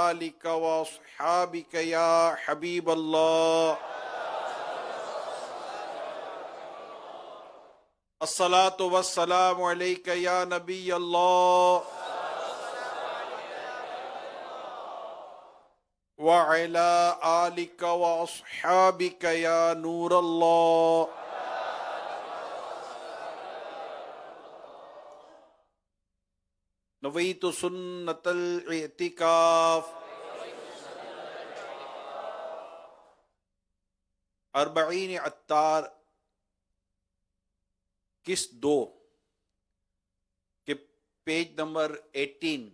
आलिका व अस्हाबिका या हबीब अल्लाह। अस्सलातु वस्सलामु अलैका या नबी अल्लाह व अला आलिका व अस्हाबिका या नूर अल्लाह। नवीतु सुन्नतल इतिकाफ अर्बईन अत्तार किस 2 के पेज नंबर 18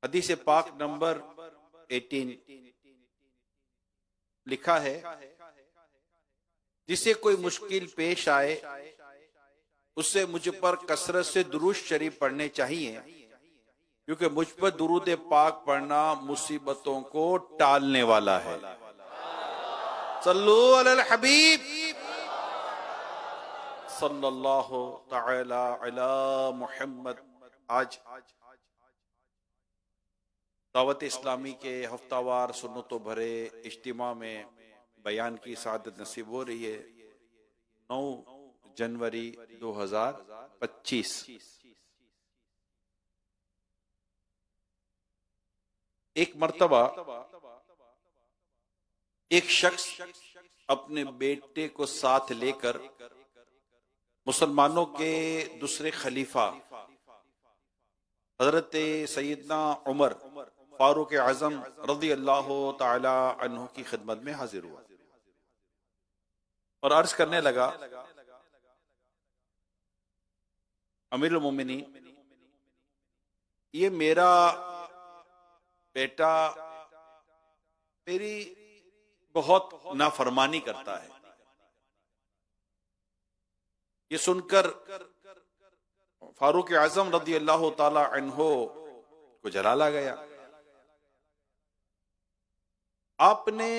हदीस पाक नंबर 18 लिखा है, जिसे कोई मुश्किल पेश आए उससे मुझ पर कसरत से दुरूद शरीफ पढ़ने चाहिए, क्योंकि मुझ पर दुरूद पाक पढ़ना मुसीबतों को टालने वाला है। सल्लु अलल हबीब सल्लल्लाहु तआला अला मुहम्मद। आज दावत इस्लामी के हफ्तावार सुन्नतों भरे इज्तिमा में बयान की सादत नसीब हो रही है। 9 जनवरी 2025। एक मर्तबा एक शख्स अपने बेटे को साथ लेकर मुसलमानों के दूसरे खलीफा हजरत सैयदना उमर फारूक आजम रज़ी अल्लाह ताला अन्हु की खिदमत में हाजिर हुआ और अर्ज करने लगा, अमीरुल मोमिनीन, ये मेरा बेटा मेरी बहुत नाफरमानी करता है। ये सुनकर फारूक आजम रज़ी अल्लाह ताला अन्हो को जलाल आ गया। आपने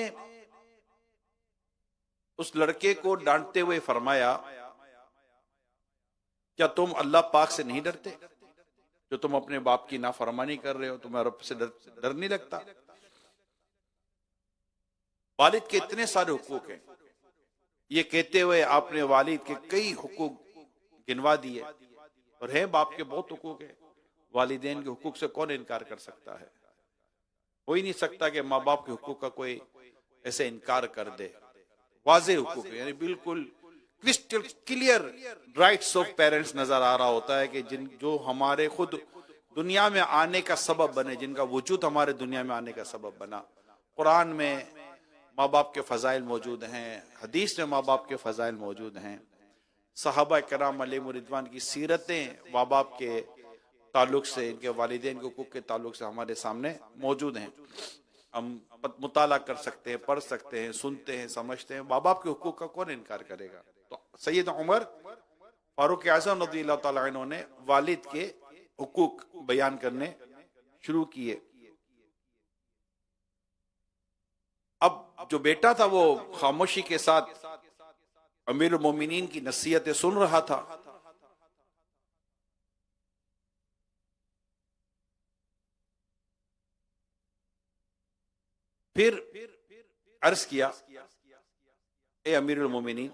उस लड़के को डांटते हुए फरमाया, क्या तुम अल्लाह पाक से नहीं डरते? जो तुम अपने बाप की नाफरमानी कर रहे हो, तुम्हें रब से डर नहीं लगता? वालिद के इतने सारे हुकूक हैं। ये कहते हुए आपने वालिद के कई हुकूक गिनवा दिए, और है बाप के बहुत हुकूक है। वालिदैन के हुकूक से कौन इनकार कर सकता है? हो ही नहीं सकता कि माँ बाप के हुकूक का कोई ऐसे इनकार कर दे। वाज़े हुकूक है, यानी बिल्कुल crystal clear rights of parents नजर आ रहा होता है कि जो हमारे खुद दुनिया में आने का सबब बने, जिनका वजूद हमारे दुनिया में आने का सबब बना। कुरान में माँ बाप के फजाइल मौजूद हैं, हदीस में माँ बाप के फजाइल मौजूद हैं, सहाबा किराम अलैहिम रिदवान की सीरतें माँ बाप के ताल्लुक से, इनके वालिदैन के हुकूक के ताल्लुक से हमारे सामने मौजूद हैं। हम मुताला कर सकते हैं, पढ़ सकते हैं, सुनते हैं, समझते हैं। माँ बाप के हुकूक का कौन इनकार करेगा? तो सैयद उमर फारूक आज़म रज़ियल्लाहु ताला अन्हु ने वालिद के हुकूक बयान करने शुरू किए। अब जो बेटा था वो खामोशी के साथ अमीरुल मोमिनीन की नसीहतें सुन रहा था। फिर अर्ज किया, ए अमीरुल मोमिनीन,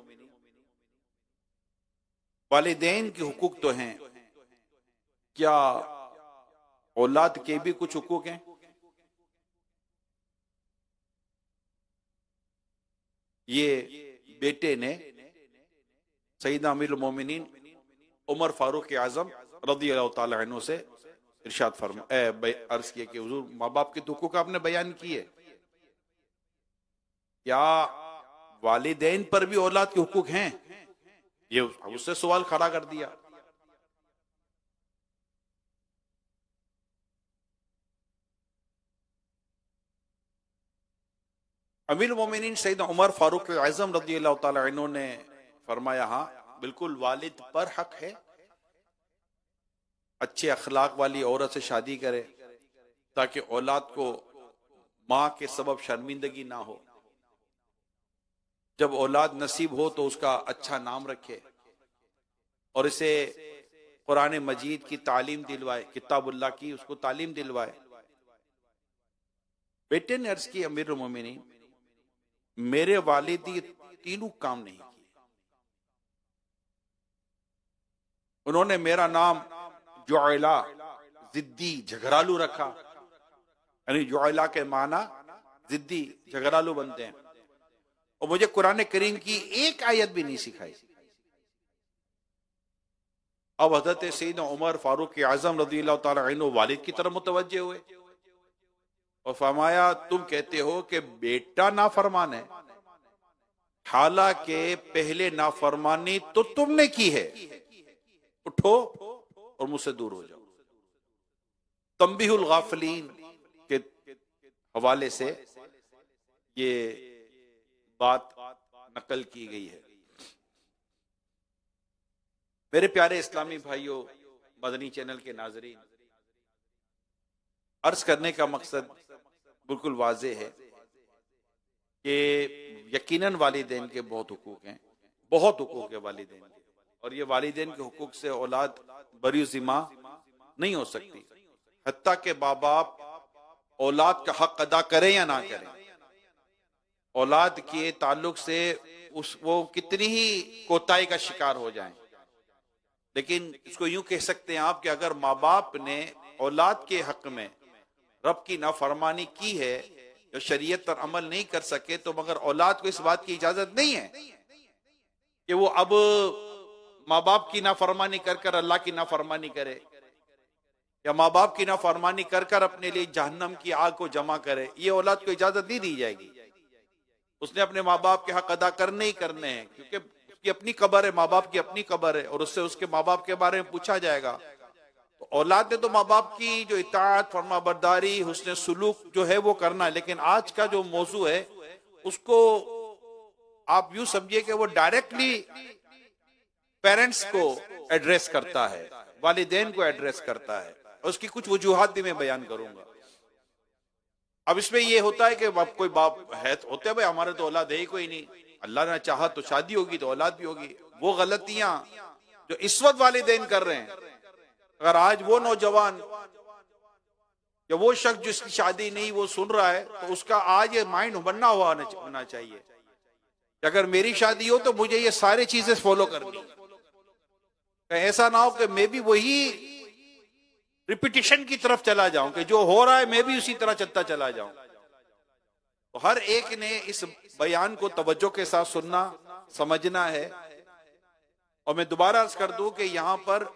वालिदैन के हुकूक तो हैं, क्या औलाद के भी कुछ हुकूक हैं? ये बेटे ने सैयदना अमीरुल मोमिनीन उमर फारूक आजम रज़ियल्लाहु ताला अन्हु से इरशाद अर्ज किया कि हुजूर, माँ बाप के हुकूक आपने बयान किए, क्या वालिदैन पर भी औलाद के हुकूक हैं? ये उससे सवाल खड़ा कर दिया। अमीरुल मोमिनीन सैयदना उमर फारूक आज़म रज़ियल्लाहु ताला अन्हु ने फरमाया, हाँ बिल्कुल, वालिद पर हक है अच्छे अखलाक वाली औरत से शादी करे, ताकि औलाद को माँ के सबब शर्मिंदगी ना हो। जब औलाद नसीब हो तो उसका अच्छा नाम रखे और इसे कुरान मजीद की तालीम दिलवाए, किताबुल्लाह की उसको तालीम दिलवाए। बेटे ने अर्ज की, अमीरुल मोमिनीन, मेरे वालिद ये तीनों काम नहीं किए। उन्होंने मेरा नाम जुएला, जिद्दी, झगड़ालू रखा। यानी जुएला के माना जिद्दी, झगड़ालू बनते हैं। और मुझे कुरान करीम की एक आयत भी नहीं सिखाई। अब हजरत सैयदना उमर फारूक आजम रज़ियल्लाहु ताला अन्हु वालिद की तरफ मुतवज्जे हुए और फरमाया, तुम कहते हो कि बेटा नाफरमान है, हालांकि पहले नाफरमानी तो तुमने की है, उठो और मुझसे दूर हो जाओ। तंबीहुल गाफिलीन के हवाले से ये बात नकल की गई है। मेरे प्यारे इस्लामी भाइयों, मदनी चैनल के नाजरीन, अर्ज करने का मकसद बिल्कुल वाजे है कि यकीनन वालिदैन के बहुत हुकूक हैं, बहुत हुकूक है वालिदैन के, और ये वालिदैन के हुकूक से औलाद बरी ज़िम्मा नहीं हो सकती। हत्ता के माँ बाप औलाद का हक अदा करें या ना करें, औलाद के ताल्लुक से वो कितनी ही कोताही का शिकार हो जाएं, लेकिन इसको यूं कह सकते हैं आप कि अगर माँ बाप ने औलाद के हक में रब की नाफरमानी की है, जो शरीयत पर अमल नहीं कर सके, तो मगर औलाद को इस बात की इजाजत नहीं है कि वो अब माँ बाप की नाफरमानी कर कर अल्लाह की नाफरमानी करे, या माँ बाप की नाफरमानी कर कर अपने लिए जहन्नम की आग को जमा करे। ये औलाद को इजाजत नहीं दी जाएगी। उसने अपने माँ बाप के हक अदा करने ही करने हैं, क्योंकि उसकी अपनी कब्र है, माँ बाप की अपनी कब्र है, और उससे उसके माँ बाप के बारे में पूछा जाएगा। तो औलाद ने तो माँ बाप की जो इताअत, फरमाबरदारी, हुस्न सुलूक जो है वो करना है, लेकिन आज का जो मौजू है उसको आप यूं समझिए कि वो डायरेक्टली पेरेंट्स को एड्रेस करता है, वालिदैन को एड्रेस करता है, और उसकी कुछ वजूहात भी मैं बयान करूंगा। अब इसमें ये होता है कि कोई बाप है होते हैं, भाई हमारे तो औलाद है ही कोई नहीं, अल्लाह ने चाहा तो शादी होगी तो औलाद भी होगी। वो गलतियां जो इस वक्त वालिदैन कर रहे हैं, अगर आज वो नौजवान या वो शख्स जिसकी शादी नहीं वो सुन रहा है, तो उसका आज ये माइंड बनना हुआ होना चाहिए कि अगर मेरी शादी हो तो मुझे ये सारी चीजें फॉलो करनी है। ऐसा ना हो कि मैं भी वही रिपीटिशन की तरफ चला जाऊं, कि जो हो रहा है मैं भी उसी तरह चलता चला जाऊं। तो हर एक ने इस बयान को तवज्जो के साथ सुनना, समझना है। और मैं दोबारा अर्ज कर दूं कि यहां पर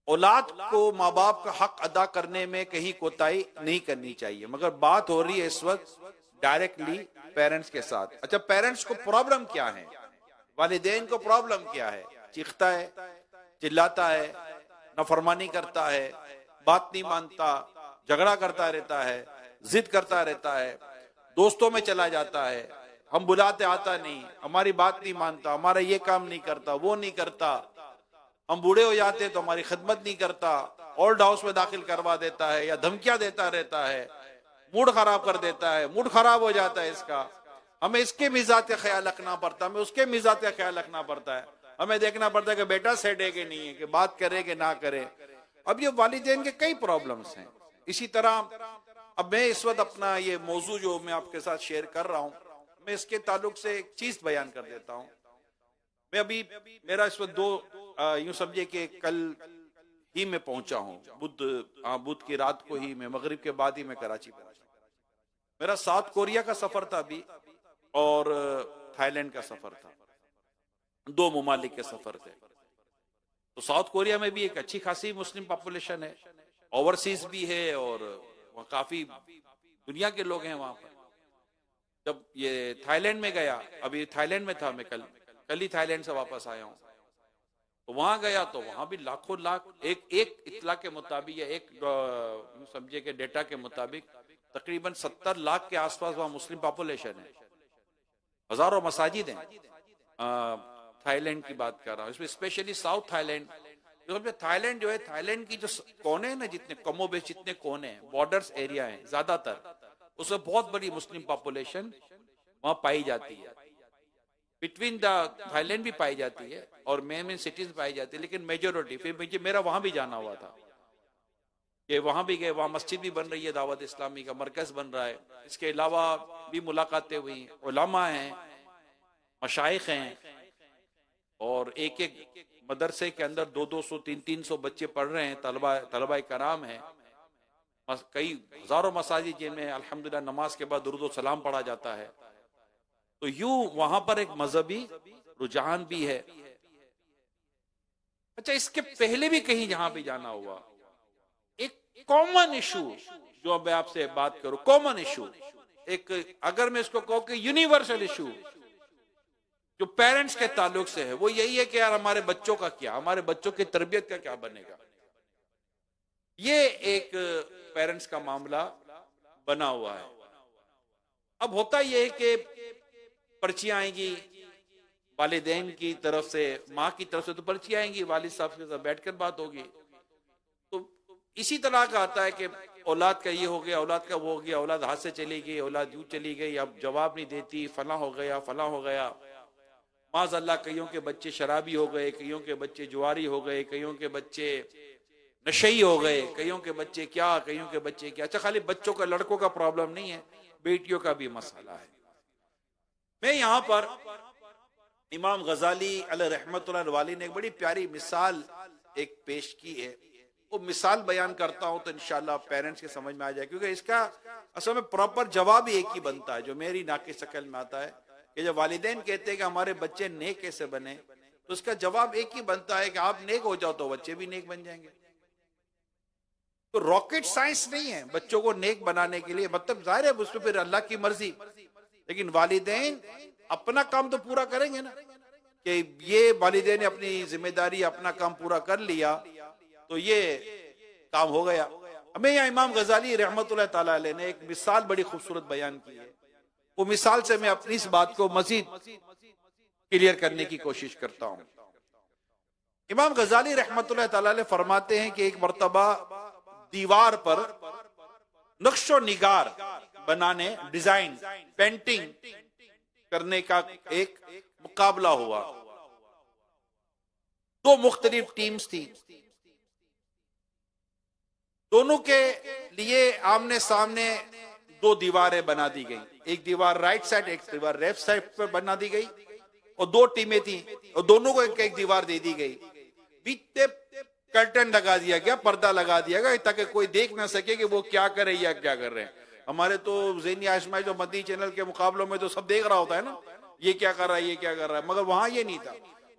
औलाद को माँ बाप का हक अदा करने में कहीं कोताही नहीं करनी चाहिए, मगर बात हो रही है इस वक्त डायरेक्टली पेरेंट्स के साथ। अच्छा, पेरेंट्स को प्रॉब्लम क्या है, वालिदैन को प्रॉब्लम क्या है? चीखता है, चिल्लाता है, नाफरमानी करता है, बात नहीं मानता, झगड़ा करता रहता है, जिद करता रहता है, दोस्तों में चला जाता है, हम बुलाते आता नहीं, हमारी बात नहीं मानता, हमारा ये काम नहीं करता, वो नहीं करता, हम बूढ़े हो जाते तो हमारी खिदमत नहीं करता, ओल्ड हाउस में दाखिल करवा देता है या धमकियां देता रहता है, मूड खराब कर देता है, मूड खराब हो जाता है इसका। हमें इसके मिजाज का ख्याल रखना पड़ता है, हमें उसके मिजाज का ख्याल रखना पड़ता है, हमें देखना पड़ता है कि बेटा सेट है कि नहीं है, कि बात करे कि ना करे। अब ये वालिदैन के कई प्रॉब्लम्स हैं। इसी तरह अब मैं इस वक्त अपना ये मौजू जो मैं आपके साथ शेयर कर रहा हूं, मैं इसके ताल्लुक से एक चीज बयान कर देता हूं। मैं अभी मेरा इस वक्त यूं समझिए कि कल ही मैं पहुंचा हूं, बुध की रात को ही, मैं मगरिब के बाद ही मैं कराची पहुंचा। मेरा साउथ कोरिया का सफर था अभी, और थाईलैंड का सफर था, 2 मुमालिक के सफर थे। तो साउथ कोरिया में भी एक अच्छी खासी मुस्लिम पॉपुलेशन है, ओवरसीज भी है, और वहाँ काफी दुनिया के लोग हैं वहां पर। जब ये थाईलैंड में गया, अभी थाईलैंड में था मैं, कल ही थाईलैंड से वापस आया हूँ, तो वहां गया तो वहां भी लाखों लाख, एक इतला के मुताबिक या एक समझिए के डेटा के मुताबिक तकरीबन 70 लाख के आसपास वहां मुस्लिम पॉपुलेशन है, हजारों मसाजिद हैं। थाईलैंड की बात कर रहा हूँ, इसमें स्पेशली साउथ थाईलैंड। थाईलैंड जो है, थाईलैंड की जो कोने हैं ना, जितने कमोबेश जितने कोने हैं, बॉर्डर्स एरिया है ज्यादातर, उसमें बहुत बड़ी मुस्लिम पॉपुलेशन वहां पाई जाती है। बिटवीन द थाईलैंड भी पाई जाती है और मेन सिटीज पाई जाती है, लेकिन मेजोरिटी, फिर मेरा वहां भी जाना हुआ था, कि वहां भी गए, वहां मस्जिद भी बन रही है, दावत इस्लामी का मरकज बन रहा है। इसके अलावा भी मुलाकातें हुई, उलमा हैं, मशाइख हैं, और एक एक मदरसे के अंदर 200-200 300-300 बच्चे पढ़ रहे हैं, तलबा कराम है। कई हजारों मसाजिद जिनमें अल्हम्दुलिल्लाह नमाज के बाद दुरूद व सलाम पढ़ा जाता है। तो यूं वहां पर एक मजहबी रुझान भी है। अच्छा, इसके पहले भी कहीं जहां भी जाना हुआ, एक कॉमन इशू जो मैं आपसे बात करूं, कॉमन इशू, एक अगर मैं इसको कहूं कि यूनिवर्सल इशू जो पेरेंट्स के ताल्लुक से है, वो यही है कि यार हमारे बच्चों का क्या, हमारे बच्चों की तरबियत का क्या बनेगा। ये एक पेरेंट्स का मामला बना हुआ है। अब होता यह है कि पर्चियां आएंगी वालिदैन की तरफ से, माँ की तरफ से तो पर्ची आएंगी, वालिद साहब के साथ बैठकर बात होगी। तो इसी तरह का आता है कि औलाद का ये हो गया, औलाद का वो हो गया, औलाद हाथ से चली गई, औलाद यूं चली गई, अब जवाब नहीं देती, फला हो गया, फला हो गया। माज़अल्लाह कईयों के बच्चे शराबी हो गए, कईयों के बच्चे जुआरी हो गए, कईयों के बच्चे नशई हो गए, कईयों के बच्चे क्या, कईयों के बच्चे क्या। अच्छा, खाली बच्चों का, लड़कों का प्रॉब्लम नहीं है, बेटियों का भी मसला है। मैं यहां पर इमाम गजाली अलैहि रहमतुल्लाह वाली ने एक बड़ी प्यारी मिसाल एक पेश की है, वो मिसाल बयान करता हूं तो इंशाल्लाह पेरेंट्स के समझ में आ जाए, क्योंकि इसका असल में प्रॉपर जवाब ही एक ही बनता है जो मेरी नाक़िस शक्ल में आता है कि जब वालिदैन कहते हैं कि हमारे बच्चे नेक कैसे बने, तो उसका जवाब एक ही बनता है कि आप नेक हो जाओ तो बच्चे भी नेक बन जाएंगे। तो रॉकेट साइंस नहीं है बच्चों को नेक बनाने के लिए, मतलब जाहिर है उसमें फिर अल्लाह की मर्जी, लेकिन वालिदैन अपना काम तो पूरा करेंगे ना, कि ये वालिदैन ने अपनी जिम्मेदारी, अपना काम पूरा कर लिया तो ये काम हो गया। हमें यहाँ इमाम गजाली रहमतुल्लाह ताला अलैह ने एक मिसाल बड़ी खूबसूरत बयान की है। वो मिसाल से मैं अपनी इस बात को मजीद क्लियर करने की कोशिश करता हूँ। इमाम गजाली रहमतुल्लाह ताला अलैह फरमाते हैं कि एक मर्तबा दीवार पर नक्शो निगार बनाने, डिजाइन, पेंटिंग करने का एक मुकाबला हुआ। दो मुख्तलिफ टीम्स थी, दोनों के लिए आमने सामने दो दीवारें बना दी गई, एक दीवार राइट साइड, एक दीवार लेफ्ट साइड पर बना दी गई, और दो टीमें थी और दोनों को एक एक दीवार दे दी गई। बीच में कर्टन लगा दिया गया, पर्दा लगा दिया गया, ताकि कोई देख ना सके कि वो क्या कर रहे या क्या कर रहे हैं। हमारे तो ज़हनी आजमाइश जो मदनी चैनल के मुकाबलों में तो सब देख रहा होता है ना, ये क्या कर रहा है, ये क्या कर रहा है, मगर वहां ये नहीं था।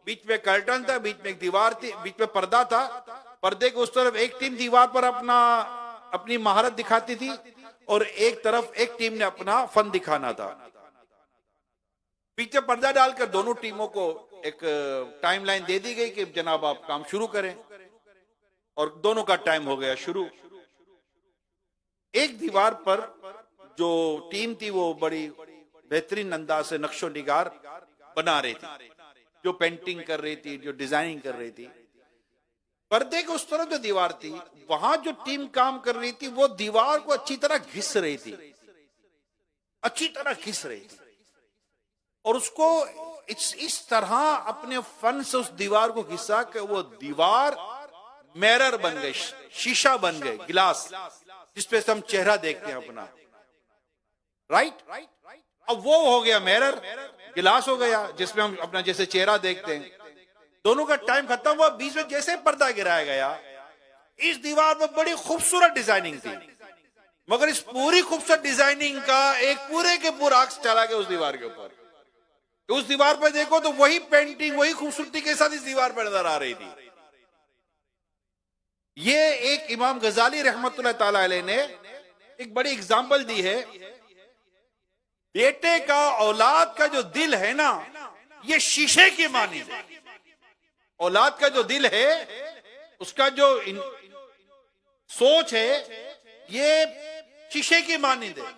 बीच में कर्टन था, बीच में एक दीवार थी, बीच में पर्दा था। पर्दे के उस तरफ एक टीम दीवार पर अपनी महारत दिखाती थी और एक तरफ एक टीम ने अपना फन दिखाना था। पीछे पर्दा डालकर दोनों टीमों को एक टाइमलाइन दे दी गई कि जनाब आप काम शुरू करें, और दोनों का टाइम हो गया शुरू। एक दीवार पर जो टीम थी वो बड़ी बेहतरीन अंदाज से नक्शो निगार बना रही थी, जो पेंटिंग कर रही थी, जो डिजाइनिंग कर रही थी। पर्दे के उस तरफ जो दीवार थी, वहां जो टीम काम कर रही थी वो दीवार को अच्छी तरह घिस रही थी, अच्छी तरह घिस रही थी, और उसको इस तरह अपने फन से उस दीवार को घिसा कि वो दीवार मिरर बन गई, शीशा बन गए, गिलास जिसपे से हम चेहरा देखते हैं अपना, राइट। अब वो हो गया मिरर, गिलास हो गया जिसमें हम अपना जैसे चेहरा देखते हैं। दोनों का टाइम खत्म हुआ, बीच में जैसे पर्दा गिराया गया, इस दीवार पर बड़ी खूबसूरत डिजाइनिंग थी, मगर इस पूरी खूबसूरत डिजाइनिंग का एक पूरे के पूरा अक्स चला गया उस दीवार के ऊपर। उस दीवार पर देखो तो वही पेंटिंग, वही खूबसूरती के साथ इस दीवार पर नजर आ रही थी। ये एक इमाम गजाली रहमतुल्लाह ताला अलैह ने एक बड़ी एग्जाम्पल दी है। बेटे का, औलाद का जो दिल है ना, ये शीशे की मानिंद है। औलाद का जो दिल है, उसका जो सोच है, ये शीशे की मानिंद है।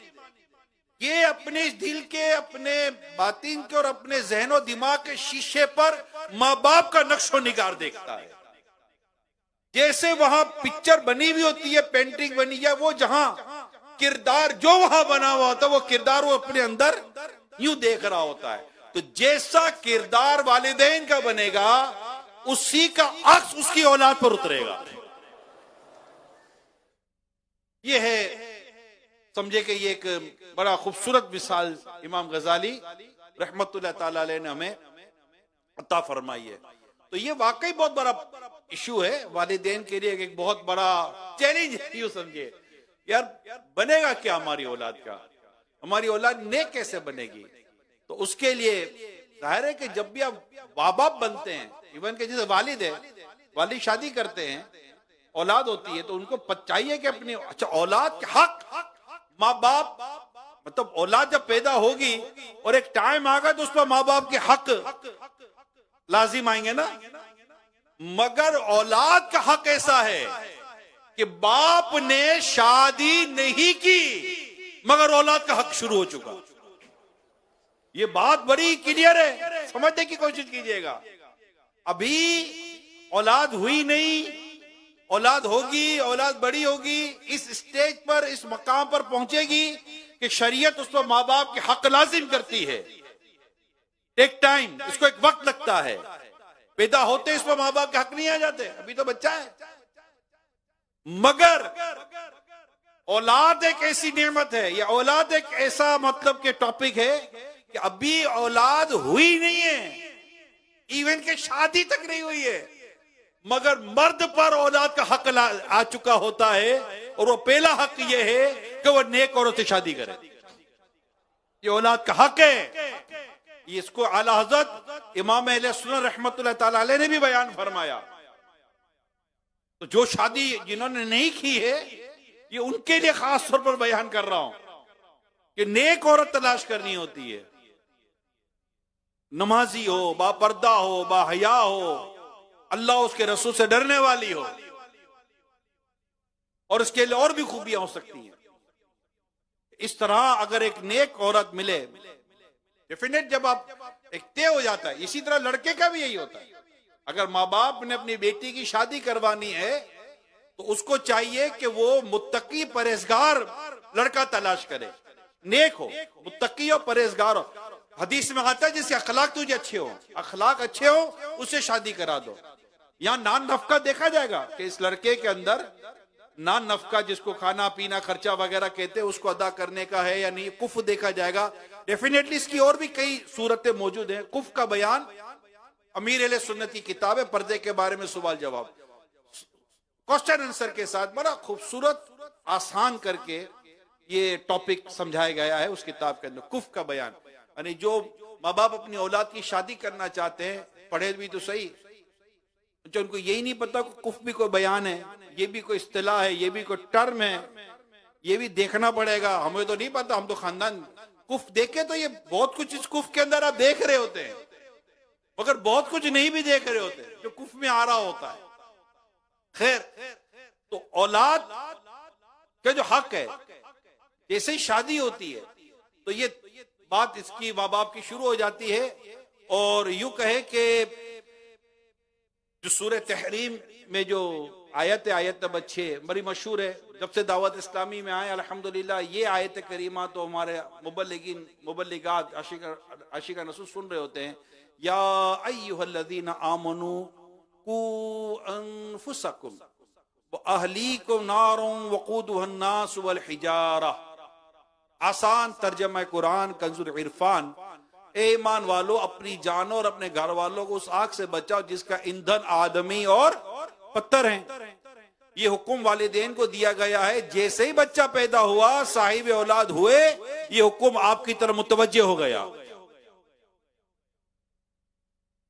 ये अपने दिल के, अपने बातिन के और अपने जहनो दिमाग के शीशे पर माँ बाप का नक्शो निगार देखता है। जैसे वहां पिक्चर बनी हुई होती है, पेंटिंग बनी है, वो जहां किरदार जो वहां बना हुआ होता है, वो किरदार वो अपने अंदर यूं देख रहा होता है। तो जैसा किरदार वालिदैन का बनेगा, उसी का अक्स उसकी औलाद पर उतरेगा। ये है, समझे कि ये एक बड़ा खूबसूरत मिसाल इमाम गजाली रहमतुल्लाह ताला अलैह ने हमें अता फरमाई है। तो ये वाकई बहुत बड़ा इशू है वालिदैन के लिए, एक बहुत बड़ा चैलेंज है। यूं समझिए यार, बनेगा क्या हमारी औलाद का, हमारी औलाद नेक कैसे बनेगी? तो उसके लिए जाहिर है कि जब भी आप माँ बाप बनते हैं, इवन के जैसे वालिद है, वालिद शादी करते हैं, औलाद होती है, तो उनको चाहिए कि अपनी अच्छा औलाद के हक, माँ बाप मतलब औलाद जब पैदा होगी और एक टाइम आएगा तो उस पर माँ बाप के हक लाजिम आएंगे ना। मगर औलाद का हक ऐसा है कि बाप ने शादी नहीं की मगर औलाद का हक शुरू हो चुका। ये बात बड़ी क्लियर है, समझने की कोशिश कीजिएगा। अभी औलाद हुई नहीं, औलाद होगी, औलाद बड़ी होगी, इस स्टेज पर, इस मकाम पर पहुंचेगी कि शरीयत उस पर माँ बाप के हक लाजिम करती है। टेक टाइम, इसको एक वक्त लगता है। पैदा होते इस पर माँ बाप के हक नहीं आ जाते, अभी तो बच्चा है। मगर औलाद एक ऐसी नेमत है, या औलाद एक ऐसा मतलब के टॉपिक है कि अभी औलाद हुई नहीं है, इवन के शादी तक नहीं हुई है, मगर मर्द पर औलाद का हक आ चुका होता है। और वो पहला हक ये है कि वो नेक औरत से शादी करे। ये औलाद का हक है। इसको आला हजरत इमाम अहले सुन्नत रहमतुल्लाह ताला अलैह ने भी बयान फरमाया। तो जो शादी जिन्होंने नहीं की है, ये उनके लिए खास तौर पर बयान कर रहा हूं कि नेक औरत तलाश करनी होती है। नमाजी हो, बापर्दा हो, बाहया हो, अल्लाह उसके रसूल से डरने वाली हो, और इसके लिए और भी खूबियां हो सकती हैं। इस तरह अगर एक नेक औरत मिले, डेफिनेट जब आप एक तय हो जाता है। इसी तरह लड़के का भी यही होता है। अगर माँ बाप ने अपनी बेटी की शादी करवानी है तो उसको चाहिए कि वो मुत्तकी परहेजगार लड़का तलाश करे, नेक हो, मुत्तकी और परहेजगार हो। हदीस में आता है जिसके अखलाक तुझे अच्छे हो, अखलाक अच्छे हो, उससे शादी करा दो। यहाँ नान नफका देखा जाएगा कि इस लड़के के अंदर नान नफका, जिसको खाना पीना खर्चा वगैरह कहते हैं, उसको अदा करने का है या नहीं। कुफ देखा जाएगा। डेफिनेटली इसकी और भी कई सूरतें मौजूद हैं। कुफ का बयान अमीर अहले सुन्नत की किताब है, पर्दे के बारे में सवाल जवाब, क्वेश्चन आंसर के साथ बड़ा खूबसूरत आसान करके ये टॉपिक समझाया गया है उस किताब के अंदर। कुफ का बयान यानी जो माँ बाप अपनी औलाद की शादी करना चाहते हैं, पढ़े भी तो सही, जो उनको यही नहीं पता कुफ भी कोई बयान है, ये भी कोई इस्तिलाह है, ये भी कोई टर्म है, ये भी देखना पड़ेगा। हमें तो नहीं पता, हम तो खानदान कुफ देखे तो ये बहुत कुछ इस कुफ के अंदर आप देख रहे होते हैं, मगर बहुत कुछ नहीं भी देख रहे होते जो कुफ में आ रहा होता है। खैर, तो औलाद का जो हक है, जैसे ही शादी होती है तो ये बात इसकी माँ बाप की शुरू हो जाती है। और यूं कहे कि जो सूरह तहरीम में जो आयत है, आयत नंबर 6 बड़ी मशहूर है। जब से दावत इस्लामी में आए अल्हम्दुलिल्लाह, ये आयत करीमा तो हमारे मुबल्लिगीन मुबल्लिगात आशिका रसूल सुन रहे होते हैं। या अय्युहल्लज़ीना आमनू कू अनफुसकुम व अहलीकुम नारुन वक़ूदुहन नास वल हिजारा। आसान तर्जमा कुरान कंजुल इरफान। ए ईमान वालों, अपनी जानों और अपने घर वालों को उस आग से बचाओ जिसका ईंधन आदमी और पत्थर हैं। ये हुक्म वालिदैन को दिया गया है। जैसे ही बच्चा पैदा हुआ, साहिब औलाद हुए, ये हुक्म आपकी तरफ मुतवज्जे हो गया।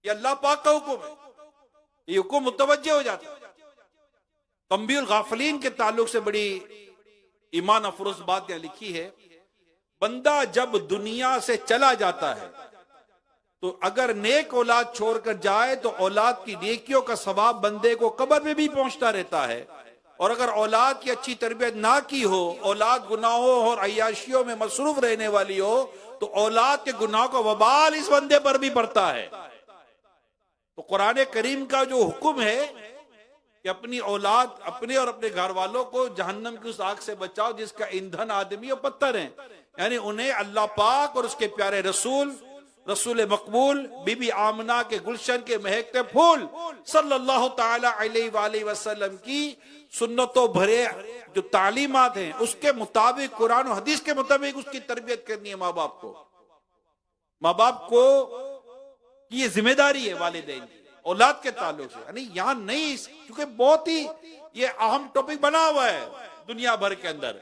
ये अल्लाह पाक का हुक्म है, ये हुक्म मुतवज्जे हो जाता है। तंबीहुल गाफिलीन के ताल्लुक से बड़ी ईमान अफरोज बात यहां लिखी है। बंदा जब दुनिया से चला जाता है तो अगर नेक औलाद छोड़कर जाए तो औलाद की नेकियों का सवाब बंदे को कब्र में भी पहुंचता रहता है। और अगर औलाद की अच्छी तरबियत ना की हो, औलाद गुनाहों और अय्याशियों में मसरूफ रहने वाली हो, तो औलाद के गुनाहों का वबाल इस बंदे पर भी पड़ता है। तो कुरान करीम का जो हुक्म है कि अपनी औलाद, अपने और अपने घर वालों को जहन्नम की उस आग से बचाओ जिसका ईंधन आदमी और पत्थर है, यानी उन्हें अल्लाह पाक और उसके प्यारे रसूल रसूल मकबूल, बीबी आमना के गुलशन के महकते फूल सल्लल्लाहु ताला अलैहि वसल्लम की सुन्नतों भरे जो तालीमात हैं उसके मुताबिक, कुरान और हदीस के मुताबिक उसकी तरबियत करनी है माँ बाप को। माँ बाप को ये जिम्मेदारी है वालिदैन की औलाद के ताल्लुक से। यानी यहाँ नहीं, क्योंकि बहुत ही ये अहम टॉपिक बना हुआ है दुनिया भर के अंदर,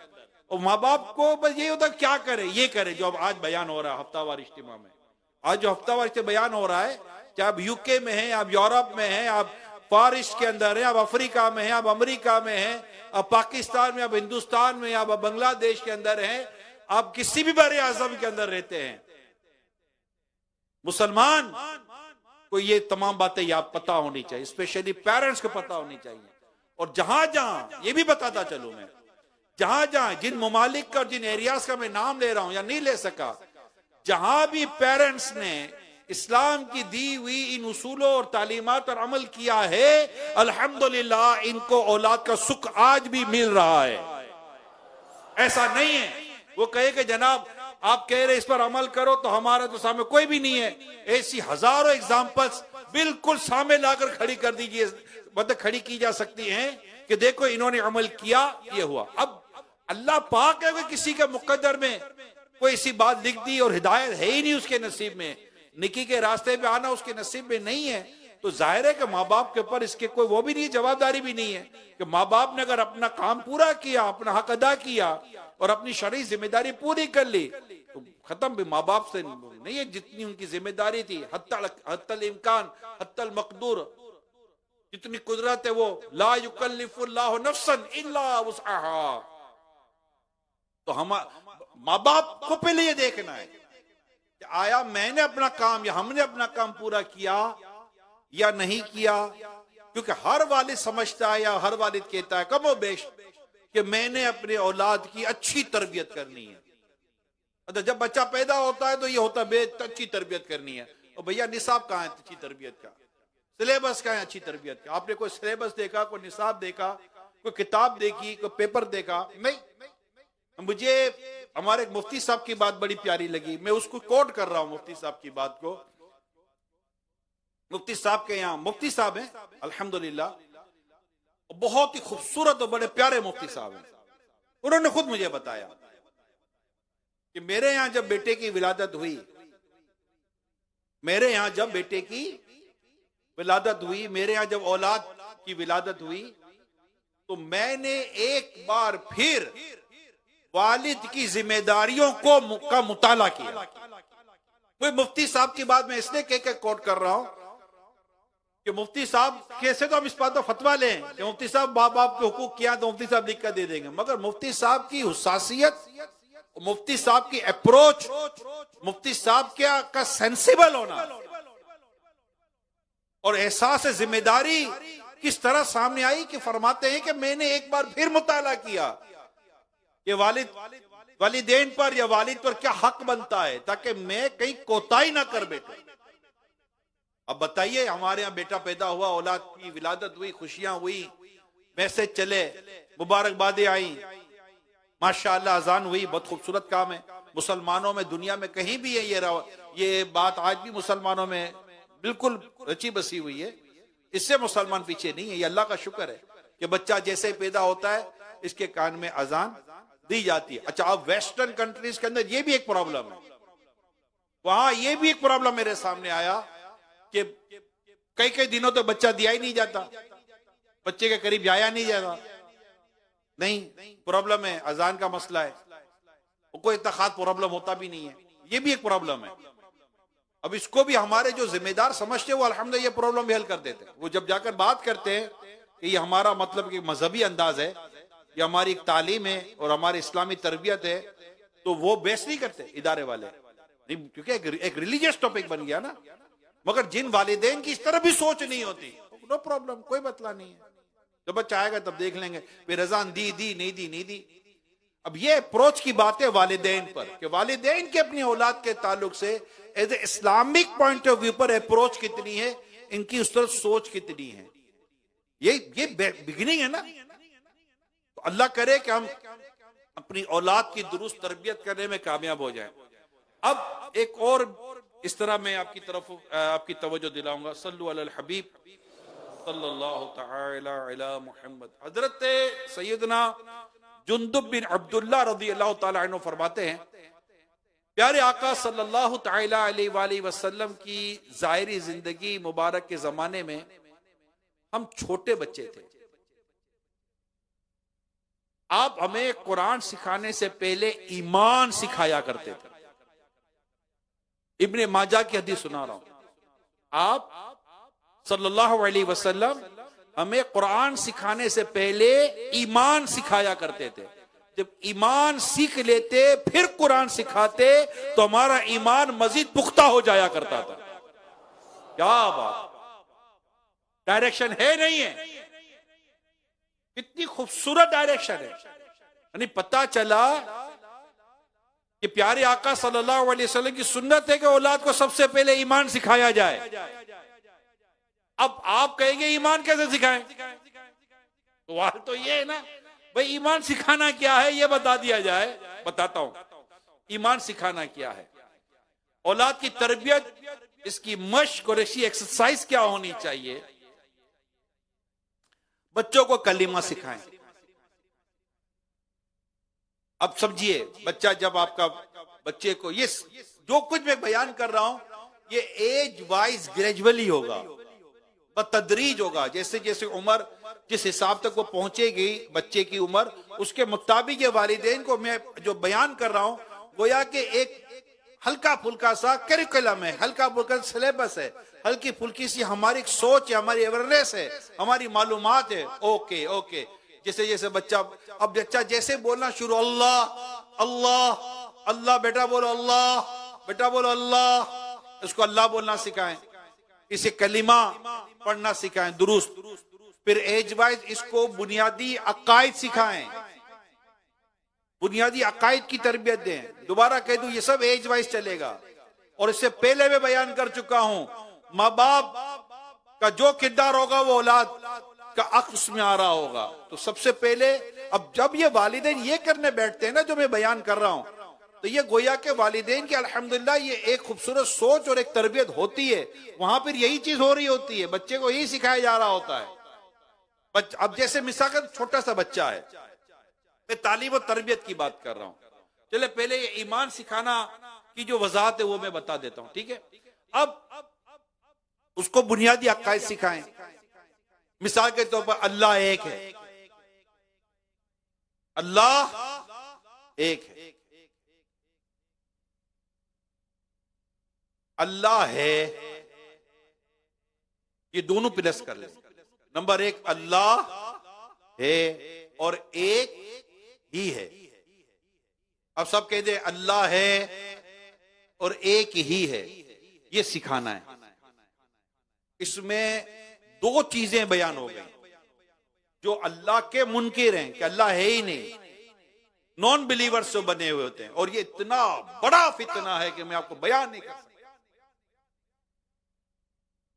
और माँ बाप को बस ये होता क्या करे, ये करे जो अब आज बयान हो रहा है हफ्तावार इज्तिमा में। आज जो हफ्तावार से बयान हो रहा है, चाहे आप यूके में हैं, आप यूरोप में हैं, आप फारिस के अंदर हैं, आप अफ्रीका में हैं, आप अमेरिका में हैं, आप पाकिस्तान में, आप हिंदुस्तान में, आप बांग्लादेश के अंदर हैं, आप किसी भी बड़े आजम के अंदर रहते हैं, मुसलमान को ये तमाम बातें याद पता होनी चाहिए, स्पेशली पेरेंट्स को पता होनी चाहिए। और जहां जहां, ये भी बताता चलूं मैं, जहां जहां जिन ममालिक का और जिन एरियाज का मैं नाम ले रहा हूं या नहीं ले सका, जहां भी पेरेंट्स ने इस्लाम की दी हुई इन उसूलों और तालीमात पर अमल किया है, अल्हम्दुलिल्लाह इनको औलाद का सुख आज भी मिल रहा है। ऐसा नहीं है वो कहे कि जनाब आप कह रहे इस पर अमल करो तो हमारा तो सामने कोई भी नहीं है। ऐसी हजारों एग्जाम्पल्स बिल्कुल सामने लाकर खड़ी कर दीजिए, मतलब खड़ी की जा सकती हैं कि देखो इन्होंने अमल किया, ये हुआ। अब अल्लाह पाक है कि किसी के मुकद्दर में कोई ऐसी बात लिख दी और हिदायत है ही नहीं उसके नसीब में, निकी के रास्ते पे आना उसके नसीब में नहीं है, तो जाहिर है कि माँ बाप के ऊपर इसके कोई वो भी नहीं, जवाबदारी भी नहीं है कि माँ बाप ने अगर अपना काम पूरा किया, अपना हक अदा किया और अपनी शरई जिम्मेदारी पूरी कर ली तो खत्म। भी माँ बाप से नहीं है जितनी उनकी जिम्मेदारी थी, हत्तल इम्कान हत्तल मकदूर, जितनी कुदरत है वो ला युकल्लिफुल्लाहु नफ्सन इल्ला वुसअहा। तो हम माँ बाप को पहले ये देखना है कि आया मैंने अपना काम या हमने अपना काम पूरा किया या नहीं किया, क्योंकि हर वालिद समझता है या हर वालिद कहता है कमो बेश कि मैंने अपने औलाद की अच्छी तरबियत करनी है। तो जब बच्चा पैदा होता है तो ये होता है अच्छी तरबियत करनी है, और भैया निसाब कहाँ है अच्छी तरबियत का, सिलेबस कहाँ है अच्छी तरबियत का? आपने कोई सिलेबस देखा, कोई निसाब देखा, कोई किताब देखी, कोई पेपर देखा? नहीं। मुझे हमारे मुफ्ती साहब की बात बड़ी प्यारी लगी, मैं उसको कोट कर रहा हूं मुफ्ती साहब की बात को। मुफ्ती साहब के यहाँ मुफ्ती साहब हैं अल्हम्दुलिल्लाह, बहुत ही खूबसूरत और बड़े प्यारे मुफ्ती साहब हैं। उन्होंने खुद मुझे बताया कि मेरे यहाँ जब बेटे की विलादत हुई, मेरे यहाँ जब बेटे की विलादत हुई, मेरे यहाँ जब औलाद की विलादत हुई, तो मैंने एक बार फिर वालिद की जिम्मेदारियों का मुताला किया। वो मुफ्ती साहब की बात मैं इसलिए कह के कोट कर रहा हूं कि मुफ्ती साहब कैसे तो हम इस बात पर फतवा लें कि मुफ्ती साहब बाप बाप के हुकूक किया तो मुफ्ती साहब लिख कर दे देंगे, मगर मुफ्ती साहब की हुसासियत, मुफ्ती साहब की अप्रोच, मुफ्ती साहब का सेंसिबल होना और एहसास जिम्मेदारी किस तरह सामने आई कि फरमाते हैं कि मैंने एक बार फिर मुताला किया कि वालिदैन पर या वालिद पर क्या हक बनता है, ताकि मैं कहीं कोताही ना कर बैठूं। अब बताइए, हमारे यहाँ बेटा पैदा हुआ, औलाद की विलादत हुई, खुशियां हुई, मैसेज चले, मुबारकबादें आई, माशाअल्लाह अजान हुई, बहुत खूबसूरत काम है। मुसलमानों में दुनिया में कहीं भी है ये बात आज भी मुसलमानों में बिल्कुल रची बसी हुई है। इससे मुसलमान पीछे नहीं है, ये अल्लाह का शुक्र है कि बच्चा जैसे पैदा होता है इसके कान में अजान दी जाती है। अच्छा, अब वेस्टर्न कंट्रीज के अंदर ये भी एक प्रॉब्लम है, वहां ये भी एक प्रॉब्लम मेरे सामने आया कि कई कई दिनों तो बच्चा दिया ही नहीं जाता, बच्चे के करीब जाया नहीं जाता। नहीं, प्रॉब्लम है, अजान का मसला है, कोई इतना खास प्रॉब्लम होता भी नहीं है, ये भी एक प्रॉब्लम है। अब इसको भी हमारे जो जिम्मेदार समझते हैं वो अल्हम्दुलिल्लाह ये प्रॉब्लम भी हल कर देते हैं। वो जब जाकर बात करते हैं कि ये हमारा मतलब कि मजहबी अंदाज है, ये हमारी एक तालीम है और हमारी इस्लामी तरबियत है, तो वो बेस नहीं करते इदारे वाले, नहीं, क्योंकि एक रिलीजियस टॉपिक बन गया ना। मगर जिन वालिदैन की इस तरह भी सोच नहीं होती, नो प्रॉब्लम, कोई मतला नहीं है, जब बच्चा आएगा तब देख लेंगे, फिर रजान दी नहीं दी। अब ये अप्रोच की बात है वालिदैन पर कि वालिदैन की अपनी औलाद के ताल्लुक से as a Islamic point of view पर अप्रोच कितनी है, इनकी उस तरह सोच कितनी है, ये बिगिनिंग है ना। तो अल्लाह करे कि हम अपनी औलाद की दुरुस्त तरबियत करने में कामयाब हो जाएं। अब एक और इस तरह मैं आपकी तरफ आपकी तवज्जो दिलाऊंगा। सल्लु अलल हबीब सल्लल्लाहु तआला अला मुहम्मद। हजरत सैयदना जुंदुब बिन अब्दुल्लाह रज़ियल्लाहु तआला अन्हु फरमाते हैं, प्यारे आका सल्लल्लाहु तआला अलैहि वसल्लम की ज़ाहिरी जिंदगी मुबारक के जमाने में हम छोटे बच्चे थे। आप हमें कुरान सिखाने से पहले ईमान सिखाया करते थे। इब्ने माजा की हदीस सुना रहा हूं। आप सल्लल्लाहु अलैहि वसल्लम हमें कुरान सिखाने से पहले ईमान सिखाया करते थे। जब ईमान सीख लेते फिर कुरान सिखाते तो हमारा ईमान मजीद पुख्ता हो जाया करता था। क्या बात, डायरेक्शन है नहीं है? कितनी खूबसूरत डायरेक्शन है। यानी पता चला कि प्यारे आका सल्लल्लाहु अलैहि वसल्लम की सुन्नत है कि औलाद को सबसे पहले ईमान सिखाया जाए। अब आप कहेंगे ईमान कैसे सिखाएं? सवाल तो ये है ना भाई, ईमान सिखाना क्या है ये बता दिया जाए। बताता हूं ईमान सिखाना क्या है। औलाद की तरबियत, इसकी मश्क और इसकी एक्सरसाइज क्या होनी चाहिए। बच्चों को कलीमा सिखाएं। अब समझिए, बच्चा जब आपका बच्चे को ये जो कुछ मैं बयान कर रहा हूं ये एज वाइज ग्रेजुअली होगा, बतदरीज होगा। जैसे जैसे उम्र जिस हिसाब तक वो पहुंचेगी बच्चे की उम्र, उसके मुताबिक ये वालिदैन को मैं जो बयान कर रहा हूं गोया कि एक हल्का फुल्का सा करिकुलम है, हल्का फुल्का सिलेबस है, हल्की फुल्की सी हमारी सोच है, हमारी अवेयरनेस है, हमारी मालूमात है। ओके ओके, जैसे जैसे बच्चा, अब बच्चा जैसे बोलना शुरू, अल्लाह अल्लाह अल्लाह, बेटा बोलो अल्लाह, बेटा बोलो अल्लाह, उसको अल्लाह बोलना सिखाएं, इसे कलिमा पढ़ना सिखाएं दुरुस्त। फिर एज वाइज इसको बुनियादी अकायद सिखाएं, बुनियादी अकायद की तरबियत दें। दोबारा कह दूं ये सब एज वाइज चलेगा। और इससे पहले मैं बयान कर चुका हूं, माँ बाप का जो किरदार होगा वो औलाद का अक्स में आ रहा होगा। तो सबसे पहले अब जब ये वालिदैन ये करने बैठते हैं ना जो मैं बयान कर रहा हूं, तो ये गोया के वालिदैन की अल्हम्दुलिल्लाह ये एक खूबसूरत सोच और एक तरबियत होती है। वहां फिर यही चीज हो रही होती है, बच्चे को यही सिखाया जा रहा होता है। अब जैसे मिसाल का छोटा सा बच्चा है, मैं तालीम और तरबियत की बात कर रहा हूं। चले पहले ये ईमान सिखाना की जो वजाहत है वो मैं बता देता हूं, ठीक है। अब उसको बुनियादी अकायद सिखाएं। मिसाल के तौर पर अल्लाह एक है, अल्लाह एक है, अल्लाह है, ये दोनों प्लस कर ले। नंबर एक, अल्लाह है और एक ही है। अब सब कह दे अल्लाह है और एक ही है, ये सिखाना है। इसमें दो चीजें बयान हो गई। जो अल्लाह के मुनकिर हैं कि अल्लाह है ही नहीं, नॉन बिलीवर्स जो बने हुए होते हैं, और ये इतना बड़ा फितना है कि मैं आपको बयान नहीं कर सकता।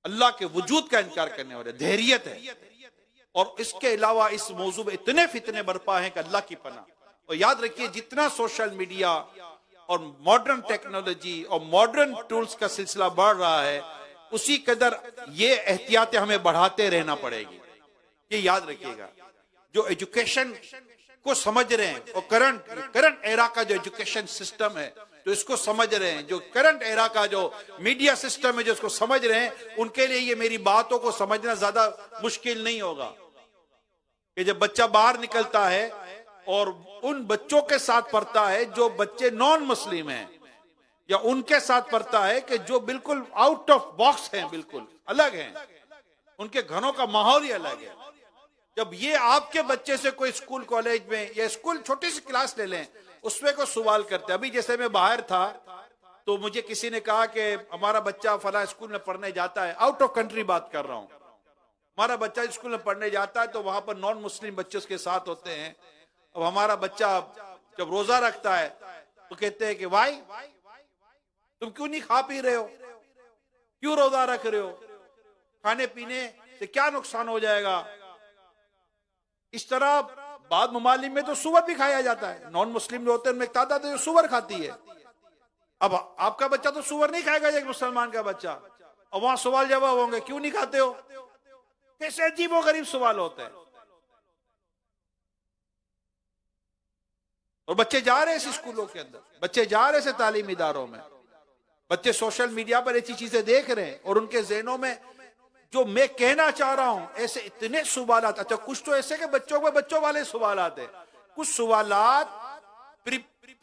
अल्लाह के वजूद का इनकार करने वाले धैर्यत है। और इसके अलावा इस मौजू में इतने फितने बरपा हैं कि अल्लाह की पनाह। और याद रखिए, जितना सोशल मीडिया और मॉडर्न टेक्नोलॉजी और मॉडर्न टूल्स का सिलसिला बढ़ रहा है, उसी कदर ये एहतियातें हमें बढ़ाते रहना पड़ेगी। ये याद रखिएगा। जो एजुकेशन को समझ रहे हैं और करंट एरा का जो एजुकेशन सिस्टम है, जो इसको समझ रहे हैं, जो करंट एरा का जो मीडिया सिस्टम है जो इसको समझ रहे हैं, उनके लिए ये मेरी बातों को समझना ज्यादा मुश्किल नहीं होगा। कि जब बच्चा बाहर निकलता है और उन बच्चों के साथ पढ़ता है जो बच्चे नॉन मुस्लिम हैं, या उनके साथ पढ़ता है कि जो बिल्कुल आउट ऑफ बॉक्स हैं, बिल्कुल अलग हैं, उनके घरों का माहौल ही अलग है। जब ये आपके बच्चे से कोई स्कूल कॉलेज में या स्कूल छोटी सी क्लास ले लें, उसमें को सवाल करते हैं। अभी जैसे मैं बाहर था तो मुझे किसी ने कहा कि हमारा बच्चा फला स्कूल में पढ़ने जाता है, आउट ऑफ कंट्री बात कर रहा हूं, हमारा बच्चा स्कूल में पढ़ने जाता है तो वहां पर नॉन मुस्लिम बच्चे उसके साथ होते हैं। अब हमारा बच्चा जब रोजा रखता है तो कहते हैं कि भाई तुम क्यों नहीं खा पी रहे हो, क्यों रोजा रख रहे हो, खाने पीने से क्या नुकसान हो जाएगा। इस तरह बाद ममालिक में तो सुअर भी खाया जाता है, नॉन मुस्लिम जो होते हैं उनमें एक तादाद है जो सुअर खाती है। अब आपका बच्चा तो सुअर नहीं खाएगा, एक मुसलमान का बच्चा, और वहां सवाल जवाब होंगे क्यों नहीं खाते हो, कैसे अजीबो गरीब सवाल होते हैं। और बच्चे जा रहे हैं इस स्कूलों के अंदर, बच्चे जा रहे हैं तालीमी इदारों में, बच्चे सोशल मीडिया पर ऐसी चीजें देख रहे हैं और उनके जहनों में जो मैं कहना चाह रहा हूं ऐसे इतने सवालात। अच्छा, कुछ तो ऐसे कि बच्चों को बच्चों वाले सवालात है, कुछ सवालात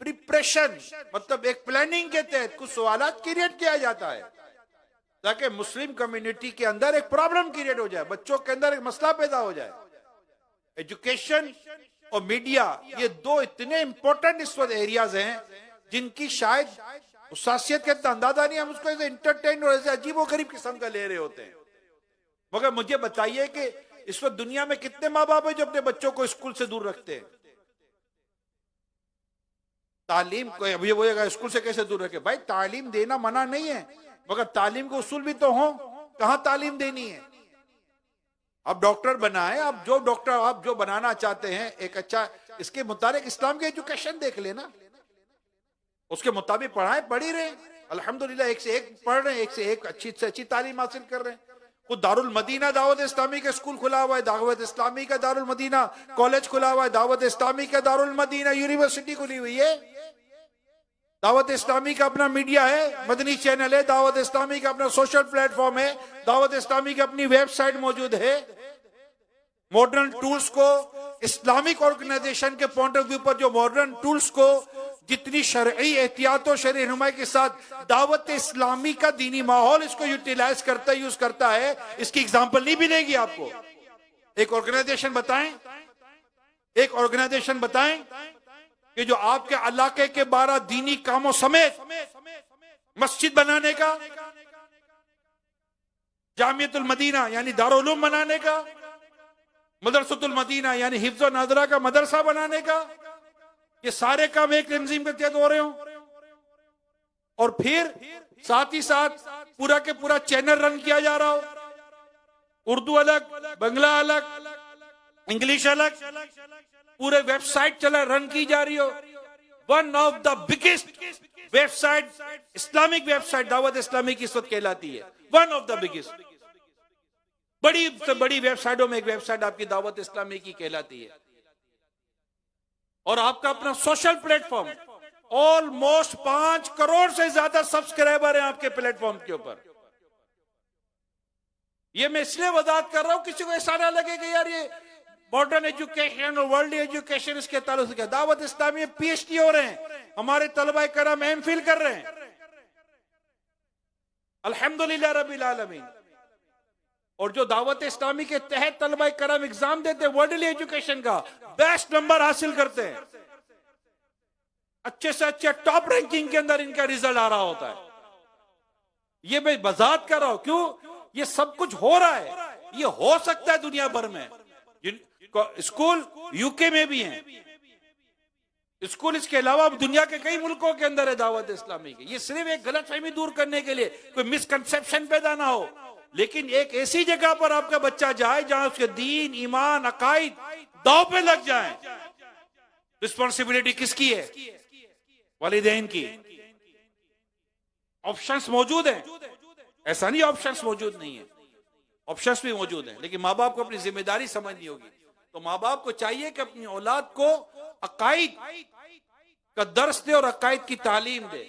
प्रिपरेशन मतलब एक प्लानिंग के तहत कुछ सवालात क्रिएट किया जाता है ताकि मुस्लिम कम्युनिटी के अंदर एक प्रॉब्लम क्रिएट हो जाए, बच्चों के अंदर एक मसला पैदा हो जाए। एजुकेशन और मीडिया ये दो इतने इंपॉर्टेंट इस वक्त एरियाज हैं जिनकी शायद उसासियत के अंदाजा नहीं, हम उसको ऐसे इंटरटेन और ऐसे अजीबो गरीब किस्म का ले रहे होते हैं। मगर मुझे बताइए कि इस वक्त दुनिया में कितने माँ बाप है जो अपने बच्चों को स्कूल से दूर रखते हैं। तालीम को अभी बोलेगा स्कूल से कैसे दूर रखे, भाई तालीम देना मना नहीं है, मगर तालीम के उसूल भी तो हो, कहां तालीम देनी है। आप डॉक्टर बनाए, आप जो डॉक्टर आप जो बनाना चाहते हैं एक अच्छा इसके मुताबिक इस्लाम के एजुकेशन देख लेना, उसके मुताबिक पढ़ाए, पढ़ ही रहे अल्हम्दुलिल्लाह, एक से एक पढ़ रहे हैं, एक से एक अच्छी से अच्छी तालीम हासिल कर रहे हैं। खुद दारुल मदीना दावत इस्लामी का स्कूल खुला हुआ है, दावत इस्लामी का दारुल मदीना कॉलेज खुला हुआ है, दावत इस्लामी का दारुल मदीना यूनिवर्सिटी खुली हुई है, दावत इस्लामी का अपना मीडिया है, मदनी चैनल है, दावत इस्लामी का अपना सोशल प्लेटफॉर्म है, दावत इस्लामी की अपनी वेबसाइट मौजूद है। मॉडर्न टूल्स को इस्लामिक ऑर्गेनाइजेशन के पॉइंट ऑफ व्यू पर जो मॉडर्न टूल्स को जितनी शरई एहतियात और शरई रहनुमाई के साथ दावत इस्लामी का दीनी माहौल इसको यूटिलाइज करता है, यूज करता है, इसकी एग्जांपल नहीं मिलेगी आपको। एक ऑर्गेनाइजेशन बताएं, एक ऑर्गेनाइजेशन बताएं कि जो आपके इलाके के 12 दीनी कामों समेत मस्जिद बनाने का, जामियतुल मदीना यानी दारुल उलूम बनाने का, मदरसतुल मदीना यानी हिफ्ज़ व नाज़रा का मदरसा बनाने का, ये सारे काम एक तंजीम के तहत हो रहे हो, और फिर साथ ही साथ पूरा के पूरा चैनल रन किया जा रहा हो, उर्दू अलग, बंगला अलग, इंग्लिश अलग, पूरे वेबसाइट चला रन की जा रही हो। One of the biggest website Islamic website Dawat Islami की इस वक्त कहलाती है, वन ऑफ द बिगेस्ट, बड़ी से बड़ी वेबसाइटों में एक वेबसाइट आपकी दावत इस्लामी की कहलाती है। और आपका अपना सोशल प्लेटफॉर्म, ऑलमोस्ट 5 करोड़ से ज्यादा सब्सक्राइबर हैं आपके प्लेटफॉर्म के ऊपर। ये मैं इसलिए वजाहत कर रहा हूं किसी को ऐसा ना लगे कि यार ये मॉडर्न एजुकेशन और वर्ल्ड एजुकेशन इसके ताल्लुक से क्या। दावत इस्लामी में पीएचडी हो रहे हैं, हमारे तलबा करम एमफिल कर रहे हैं अल्हम्दुलिल्लाह रब्बिल आलमीन। और जो दावत इस्लामी के तहत तलबा करम एग्जाम देते हैं वर्ल्ड एजुकेशन का, बेस्ट नंबर हासिल करते हैं, अच्छे से अच्छे टॉप रैंकिंग के अंदर इनका रिजल्ट आ रहा होता है। ये मैं वजाहत कर रहा हूं, क्यों ये सब कुछ हो रहा है, ये हो सकता है दुनिया भर में। स्कूल यूके में भी हैं स्कूल, इसके अलावा दुनिया के कई मुल्कों के अंदर है दावत इस्लामी की। ये सिर्फ एक गलतफहमी दूर करने के लिए, कोई मिसकंसेप्शन पैदा ना हो, लेकिन एक ऐसी जगह पर आपका बच्चा जाए जहां उसके दीन, ईमान, अकाइद दांव पे लग जाए। रिस्पॉन्सिबिलिटी किसकी है? वालिदैन की। ऑप्शंस मौजूद हैं, ऐसा नहीं ऑप्शंस मौजूद नहीं है, ऑप्शंस भी मौजूद हैं, लेकिन माँ बाप को अपनी जिम्मेदारी समझनी होगी। तो माँ बाप को चाहिए कि अपनी औलाद को अकाइद का दर्स दे और अकाइद की तालीम दे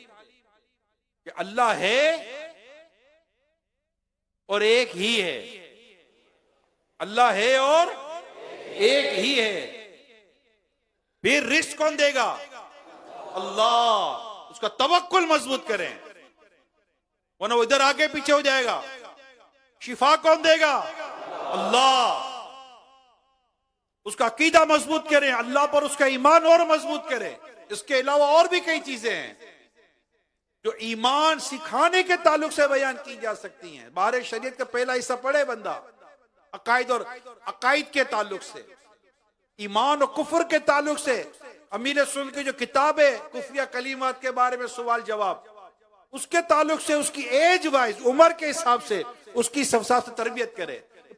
कि अल्लाह है और एक ही है, अल्लाह है और एक ही है। फिर रिस्क कौन देगा? अल्लाह। उसका तवक्कुल मजबूत करें, वरना वो इधर आगे पीछे हो जाएगा। शिफा कौन देगा? अल्लाह। उसका अकीदा मजबूत करें, अल्लाह पर उसका ईमान और मजबूत करें। इसके अलावा और भी कई चीजें हैं जो ईमान सिखाने के ताल्लुक से बयान की जा सकती हैं। बाहर शरीयत का पहला हिस्सा पढ़े बंदा, अकायद और अकायद के ताल्लुक से, ईमान और कुफर के ताल्लुक से अमीर सुन की जो किताब है कुफरिया कलीमात के बारे में सवाल जवाब, उसके ताल्लुक से उसकी एज वाइज उम्र के हिसाब से उसकी सबसे तरबियत करे।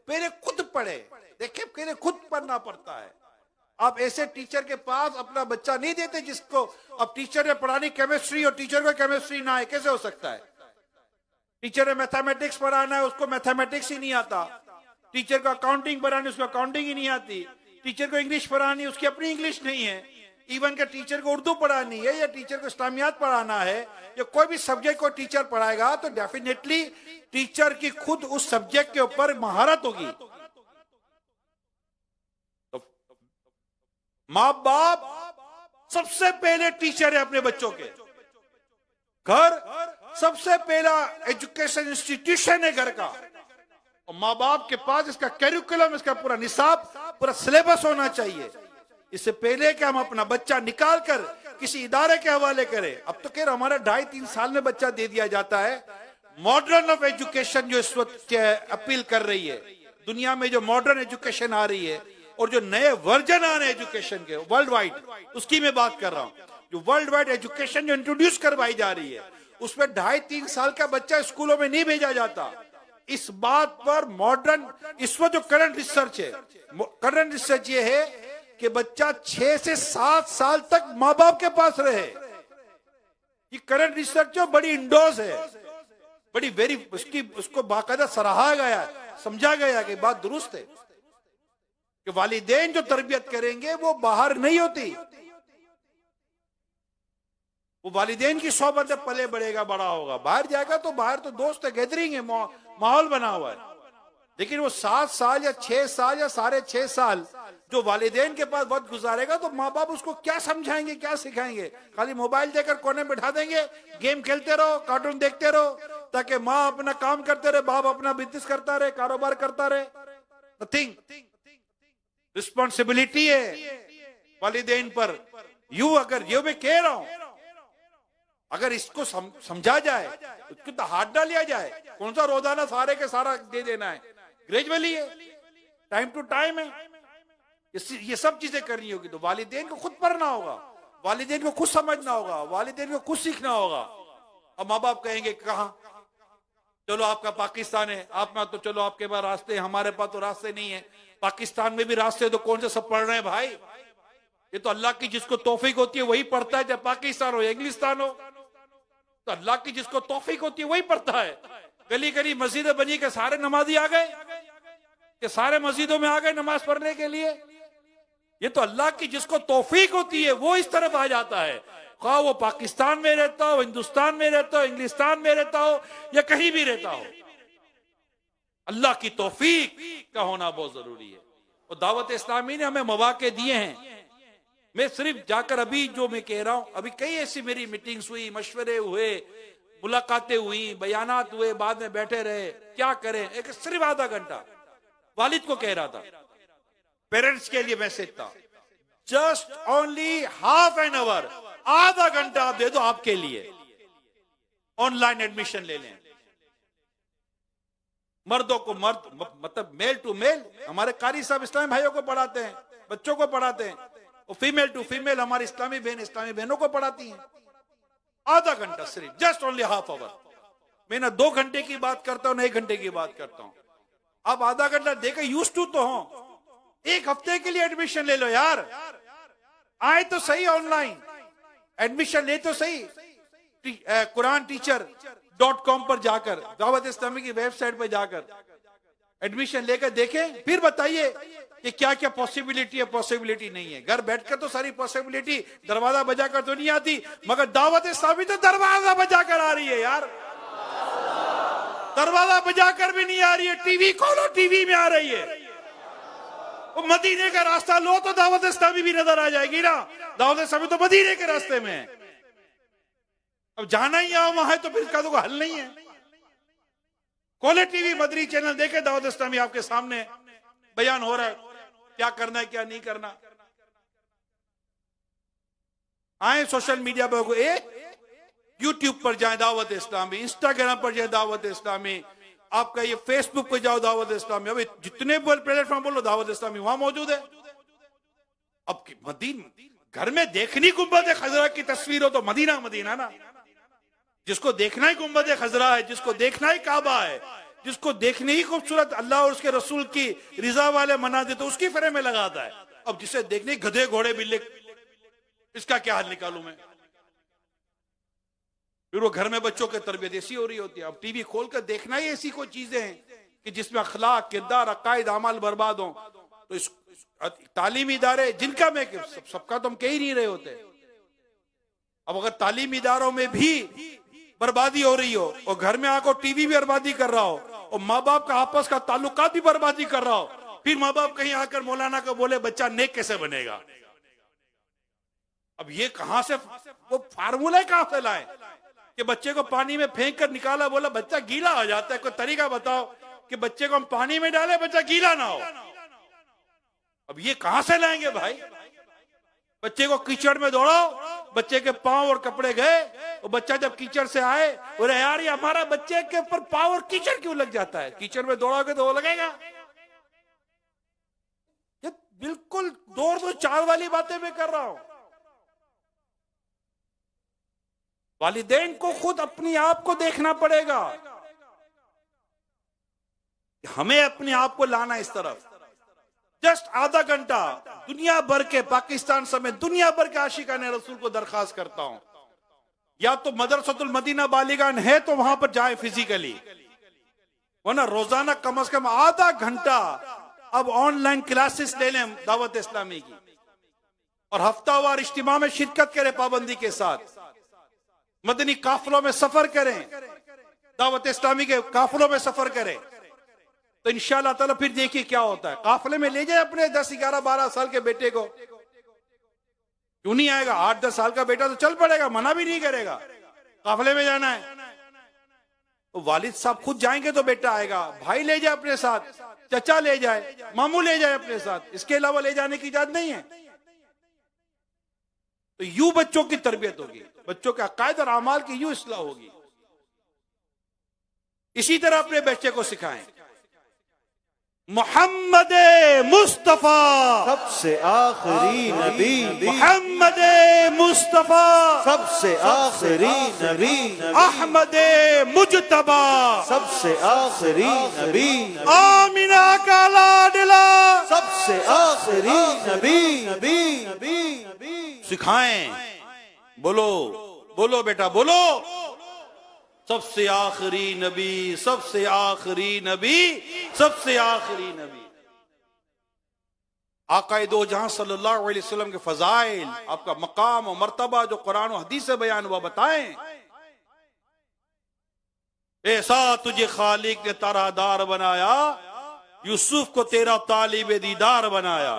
पहले खुद पढ़े, देखे पहले खुद पढ़ना पड़ता है। आप ऐसे टीचर के पास अपना बच्चा नहीं देते जिसको अब टीचर ने पढ़ानी केमिस्ट्री और टीचर को केमिस्ट्री ना है, कैसे हो सकता है? टीचर ने मैथमेटिक्स पढ़ाना है, उसको मैथमेटिक्स ही नहीं आता। टीचर को अकाउंटिंग पढ़ानी, उसको अकाउंटिंग ही नहीं आती। टीचर को इंग्लिश पढ़ानी, उसकी अपनी इंग्लिश नहीं है। इवन के टीचर को उर्दू पढ़ानी है या टीचर को इस्लामियात पढ़ाना है या कोई भी सब्जेक्ट को टीचर पढ़ाएगा तो डेफिनेटली टीचर की खुद उस सब्जेक्ट के ऊपर महारत होगी। तो माँ बाप सबसे पहले टीचर है अपने बच्चों के। घर सबसे पहला एजुकेशन इंस्टीट्यूशन है घर का, और माँ बाप के पास इसका कैरिकुलम, इसका पूरा निसाब, पूरा सिलेबस होना चाहिए। इससे पहले कि हम अपना बच्चा निकाल कर किसी इदारे के हवाले करें। अब तो कह हमारा 2.5-3 साल में बच्चा दे दिया जाता है। मॉडर्न ऑफ एजुकेशन जो इस वक्त अपील कर रही है दुनिया में, जो मॉडर्न एजुकेशन आ रही है और जो नए वर्जन आ रहे हैं एजुकेशन के वर्ल्ड वाइड, उसकी मैं बात कर रहा हूं। जो वर्ल्ड वाइड एजुकेशन जो इंट्रोड्यूस करवाई जा रही है उसमें 2.5-3 साल का बच्चा स्कूलों में नहीं भेजा जाता। इस बात पर मॉडर्न इस वक्त जो करंट रिसर्च है, करंट रिसर्च ये है कि बच्चा 6 से 7 साल तक माँ बाप के पास रहे। ये करंट रिसर्च जो बड़ी इंडोर्स है, बड़ी वेरी उसको बाकायदा सराहा गया, समझा गया कि बात दुरुस्त है कि वालिदैन जो तरबियत करेंगे वो बाहर नहीं होती। वो वालिदैन की सोबत में पले बढ़ेगा, बड़ा होगा। बाहर जाएगा तो बाहर तो दोस्त है, गैदरिंग है, माहौल बना हुआ है। लेकिन वो 7 साल या 6 साल या 6.5 साल जो वालिदैन के पास वक्त गुजारेगा तो माँ बाप उसको क्या समझाएंगे, क्या सिखाएंगे? खाली मोबाइल देकर कोने में बिठा देंगे, गेम खेलते रहो, कार्टून देखते रहो, ताकि माँ अपना काम करते रहे, बाप अपना बिजनेस करता रहे, कारोबार करता रहे। नथिंग। रिस्पॉन्सिबिलिटी है वालिदैन पर। अगर मैं कह रहा हूं, अगर इसको समझा जाए, उसको तो हाथ डाल लिया जाए। कौन सा रोजाना सारे के सारा दे देना है? ग्रेजुअली है, टाइम टू टाइम है। ये सब चीजें करनी होगी तो वालिदैन को खुद पढ़ना होगा, वालिदैन को खुद समझना होगा, वालिदैन को खुद सीखना होगा। अब माँ बाप कहेंगे कहां, चलो आपका पाकिस्तान है, आप में तो चलो आपके पास रास्ते हैं, हमारे पास तो रास्ते नहीं है। पाकिस्तान में भी रास्ते तो कौन से सब पढ़ रहे हैं भाई? ये तो अल्लाह की जिसको तौफीक होती है वही पढ़ता है, चाहे पाकिस्तान हो या इंग्लिस्तान हो। तो अल्लाह की जिसको तौफीक होती है वही पढ़ता है। गली गली मस्जिदें बनी के सारे नमाजी आ गए, कि सारे मस्जिदों में आ गए नमाज पढ़ने के लिए। ये तो अल्लाह की जिसको तौफीक होती है वो इस तरफ आ जाता है, खा वो पाकिस्तान में रहता हो, हिंदुस्तान में रहता हो, इंग्लिस्तान में रहता हो या कहीं भी रहता हो। अल्लाह की तौफीक का होना बहुत जरूरी है। और दावत इस्लामी ने हमें मौके दिए हैं। मैं सिर्फ जाकर अभी जो मैं कह रहा हूं, अभी कई ऐसी मेरी मीटिंग्स हुई, मशवरे हुए, मुलाकातें हुई, बयानात हुए, बाद में बैठे रहे, क्या करें। एक सिर्फ आधा घंटा वालिद को कह रहा था, पेरेंट्स के लिए मैसेज था, just only half an hour, आधा घंटा आप दे दो आपके लिए, ऑनलाइन एडमिशन ले लें। मर्दों को मर्द, मतलब मेल टू मेल हमारे कारी साहब इस्लामी भाइयों को पढ़ाते हैं, बच्चों को पढ़ाते हैं, और फीमेल टू फीमेल हमारी इस्लामी बहनों को पढ़ाती हैं। आधा घंटा सिर्फ, जस्ट ओनली हाफ आवर। मैं ना 2 घंटे की बात करता हूं ना 1 घंटे की बात करता हूं। आप आधा घंटा देकर यूज टू तो हो। 1 हफ्ते के लिए एडमिशन ले लो यार, आए तो सही, ऑनलाइन एडमिशन ले तो सही। QuranTeacher.com पर जाकर, दावत इस्लामी की वेबसाइट पर जाकर एडमिशन लेकर देखें, फिर बताइए कि क्या क्या पॉसिबिलिटी है, पॉसिबिलिटी नहीं है। घर बैठकर तो सारी पॉसिबिलिटी दरवाजा बजाकर तो नहीं आती, मगर दावत इस्लामी तो दरवाजा बजाकर आ रही है यार। दरवाजा बजाकर भी नहीं आ रही है, टीवी खोलो टीवी में आ रही है। वो मदीने का रास्ता लो तो दावत इस्लामी भी नजर आ जाएगी ना। दावत इस्लामी तो मदीने के रास्ते में है। अब जाना ही वहां है तो फिर इसका तो हल नहीं है। खोले टीवी, मदरी चैनल देखे, दावत इस्लामी आपके सामने बयान हो रहा है, क्या करना है क्या नहीं करना। आए सोशल मीडिया पर, यूट्यूब पर जाए दावत इस्लामी, इंस्टाग्राम पर जाए दावत इस्लामी, आपका ये फेसबुक पे जाओ दावत इस्लामी, अभी जितने प्लेटफॉर्म बोलो दावत इस्लामी वहां मौजूद है। अब मदीना घर में देखनी गुंबद खजरा की तस्वीर हो तो मदीना मदीना ना। जिसको देखना ही गुंबद खजरा है, जिसको देखना ही काबा है, जिसको देखने ही खूबसूरत अल्लाह और उसके रसूल की रिजा वाले मनाजिर, तो उसकी फ्रेम में लगाता है। अब जिसे देखने गधे घोड़े बिल्ले, इसका क्या हल निकालूं मैं? फिर वो घर में बच्चों की तरबियत ऐसी हो रही होती है। अब टीवी खोलकर देखना ही ऐसी कोई चीजें हैं कि जिसमें अखलाक, किरदार, अकायद, अमाल बर्बाद हो। तो इस तालीमी इदारे जिनका मैं सबका तो हम कह ही नहीं रहे होते। अब अगर तालीमी इदारों में भी बर्बादी हो रही हो और घर में आकर टीवी भी बर्बादी कर रहा हो और माँ बाप का आपस का ताल्लुकात भी बर्बादी कर रहा हो, फिर माँ बाप कहीं आकर मौलाना को बोले बच्चा नेक कैसे बनेगा? अब ये कहां से, वो फार्मूला कहां से लाए कि बच्चे को पानी में फेंक कर निकाला, बोला बच्चा गीला हो जाता है? कोई तरीका बताओ कि बच्चे को हम पानी में डाले बच्चा गीला ना हो। अब ये कहां से लाएंगे भाई? बच्चे को कीचड़ में दौड़ाओ, बच्चे के पांव और कपड़े गए, और बच्चा जब कीचड़ से आए, बोले यार ये हमारा बच्चे के ऊपर पांव और कीचड़ क्यों लग जाता है? कीचड़ में दौड़ाओगे तो वो लगेगा। ये बिल्कुल 2-2-4 वाली बातें मैं कर रहा हूं। वालिदैन को खुद अपनी आप को देखना पड़ेगा। हमें अपने आप को लाना इस तरफ। जस्ट आधा घंटा दुनिया भर के, पाकिस्तान समेत दुनिया भर के आशिकाने रसूल को दरखास्त करता हूं, या तो मदरसतुल मदीना बालिगान है तो वहां पर जाए फिजिकली, वरना रोजाना कम से कम आधा घंटा अब ऑनलाइन क्लासेस ले लें दावत इस्लामी की, और हफ्तावार इज्तिमा में शिरकत करें पाबंदी के साथ, मदनी काफिलों में सफर करें, दावत इस्लामी के काफिलों में सफर करें, तो इंशाअल्लाह ताला फिर देखिए क्या होता है। काफिले में ले जाए अपने 10, 11, 12 साल के बेटे को, क्यों नहीं आएगा? 8-10 साल का बेटा तो चल पड़ेगा, मना भी नहीं करेगा। काफिले में जाना है तो वालिद साहब खुद जाएंगे तो बेटा आएगा, भाई ले जाए अपने साथ, चचा ले जाए, मामू ले जाए अपने साथ, इसके अलावा ले जाने की इजाजत नहीं है। तो यूं बच्चों की तरबियत होगी, बच्चों के अकायद और अमाल की यूं इस्लाह होगी। इसी तरह अपने बच्चे को सिखाएं मोहम्मद मुस्तफा सबसे आखिरी नबी, मोहम्मद मुस्तफा सबसे आखिरी नबी, अहमद मुजतबा सबसे आखिरी नबी, आमिना का लाडला सबसे आखिरी नबी, नबी नबी नबी। सिखाएं। बोलो बोलो बेटा बोलो, सबसे आखिरी नबी, सबसे आखिरी नबी, सबसे आखिरी नबी। आकाए दो जहां सल्लल्लाहु अलैहि वसल्लम के फजाइल, आपका मकाम और मर्तबा जो कुरान और हदीस से बयान हुआ, बताएं। ऐसा तुझे खालिक ने तारादार बनाया, यूसुफ को तेरा तालिब दीदार बनाया।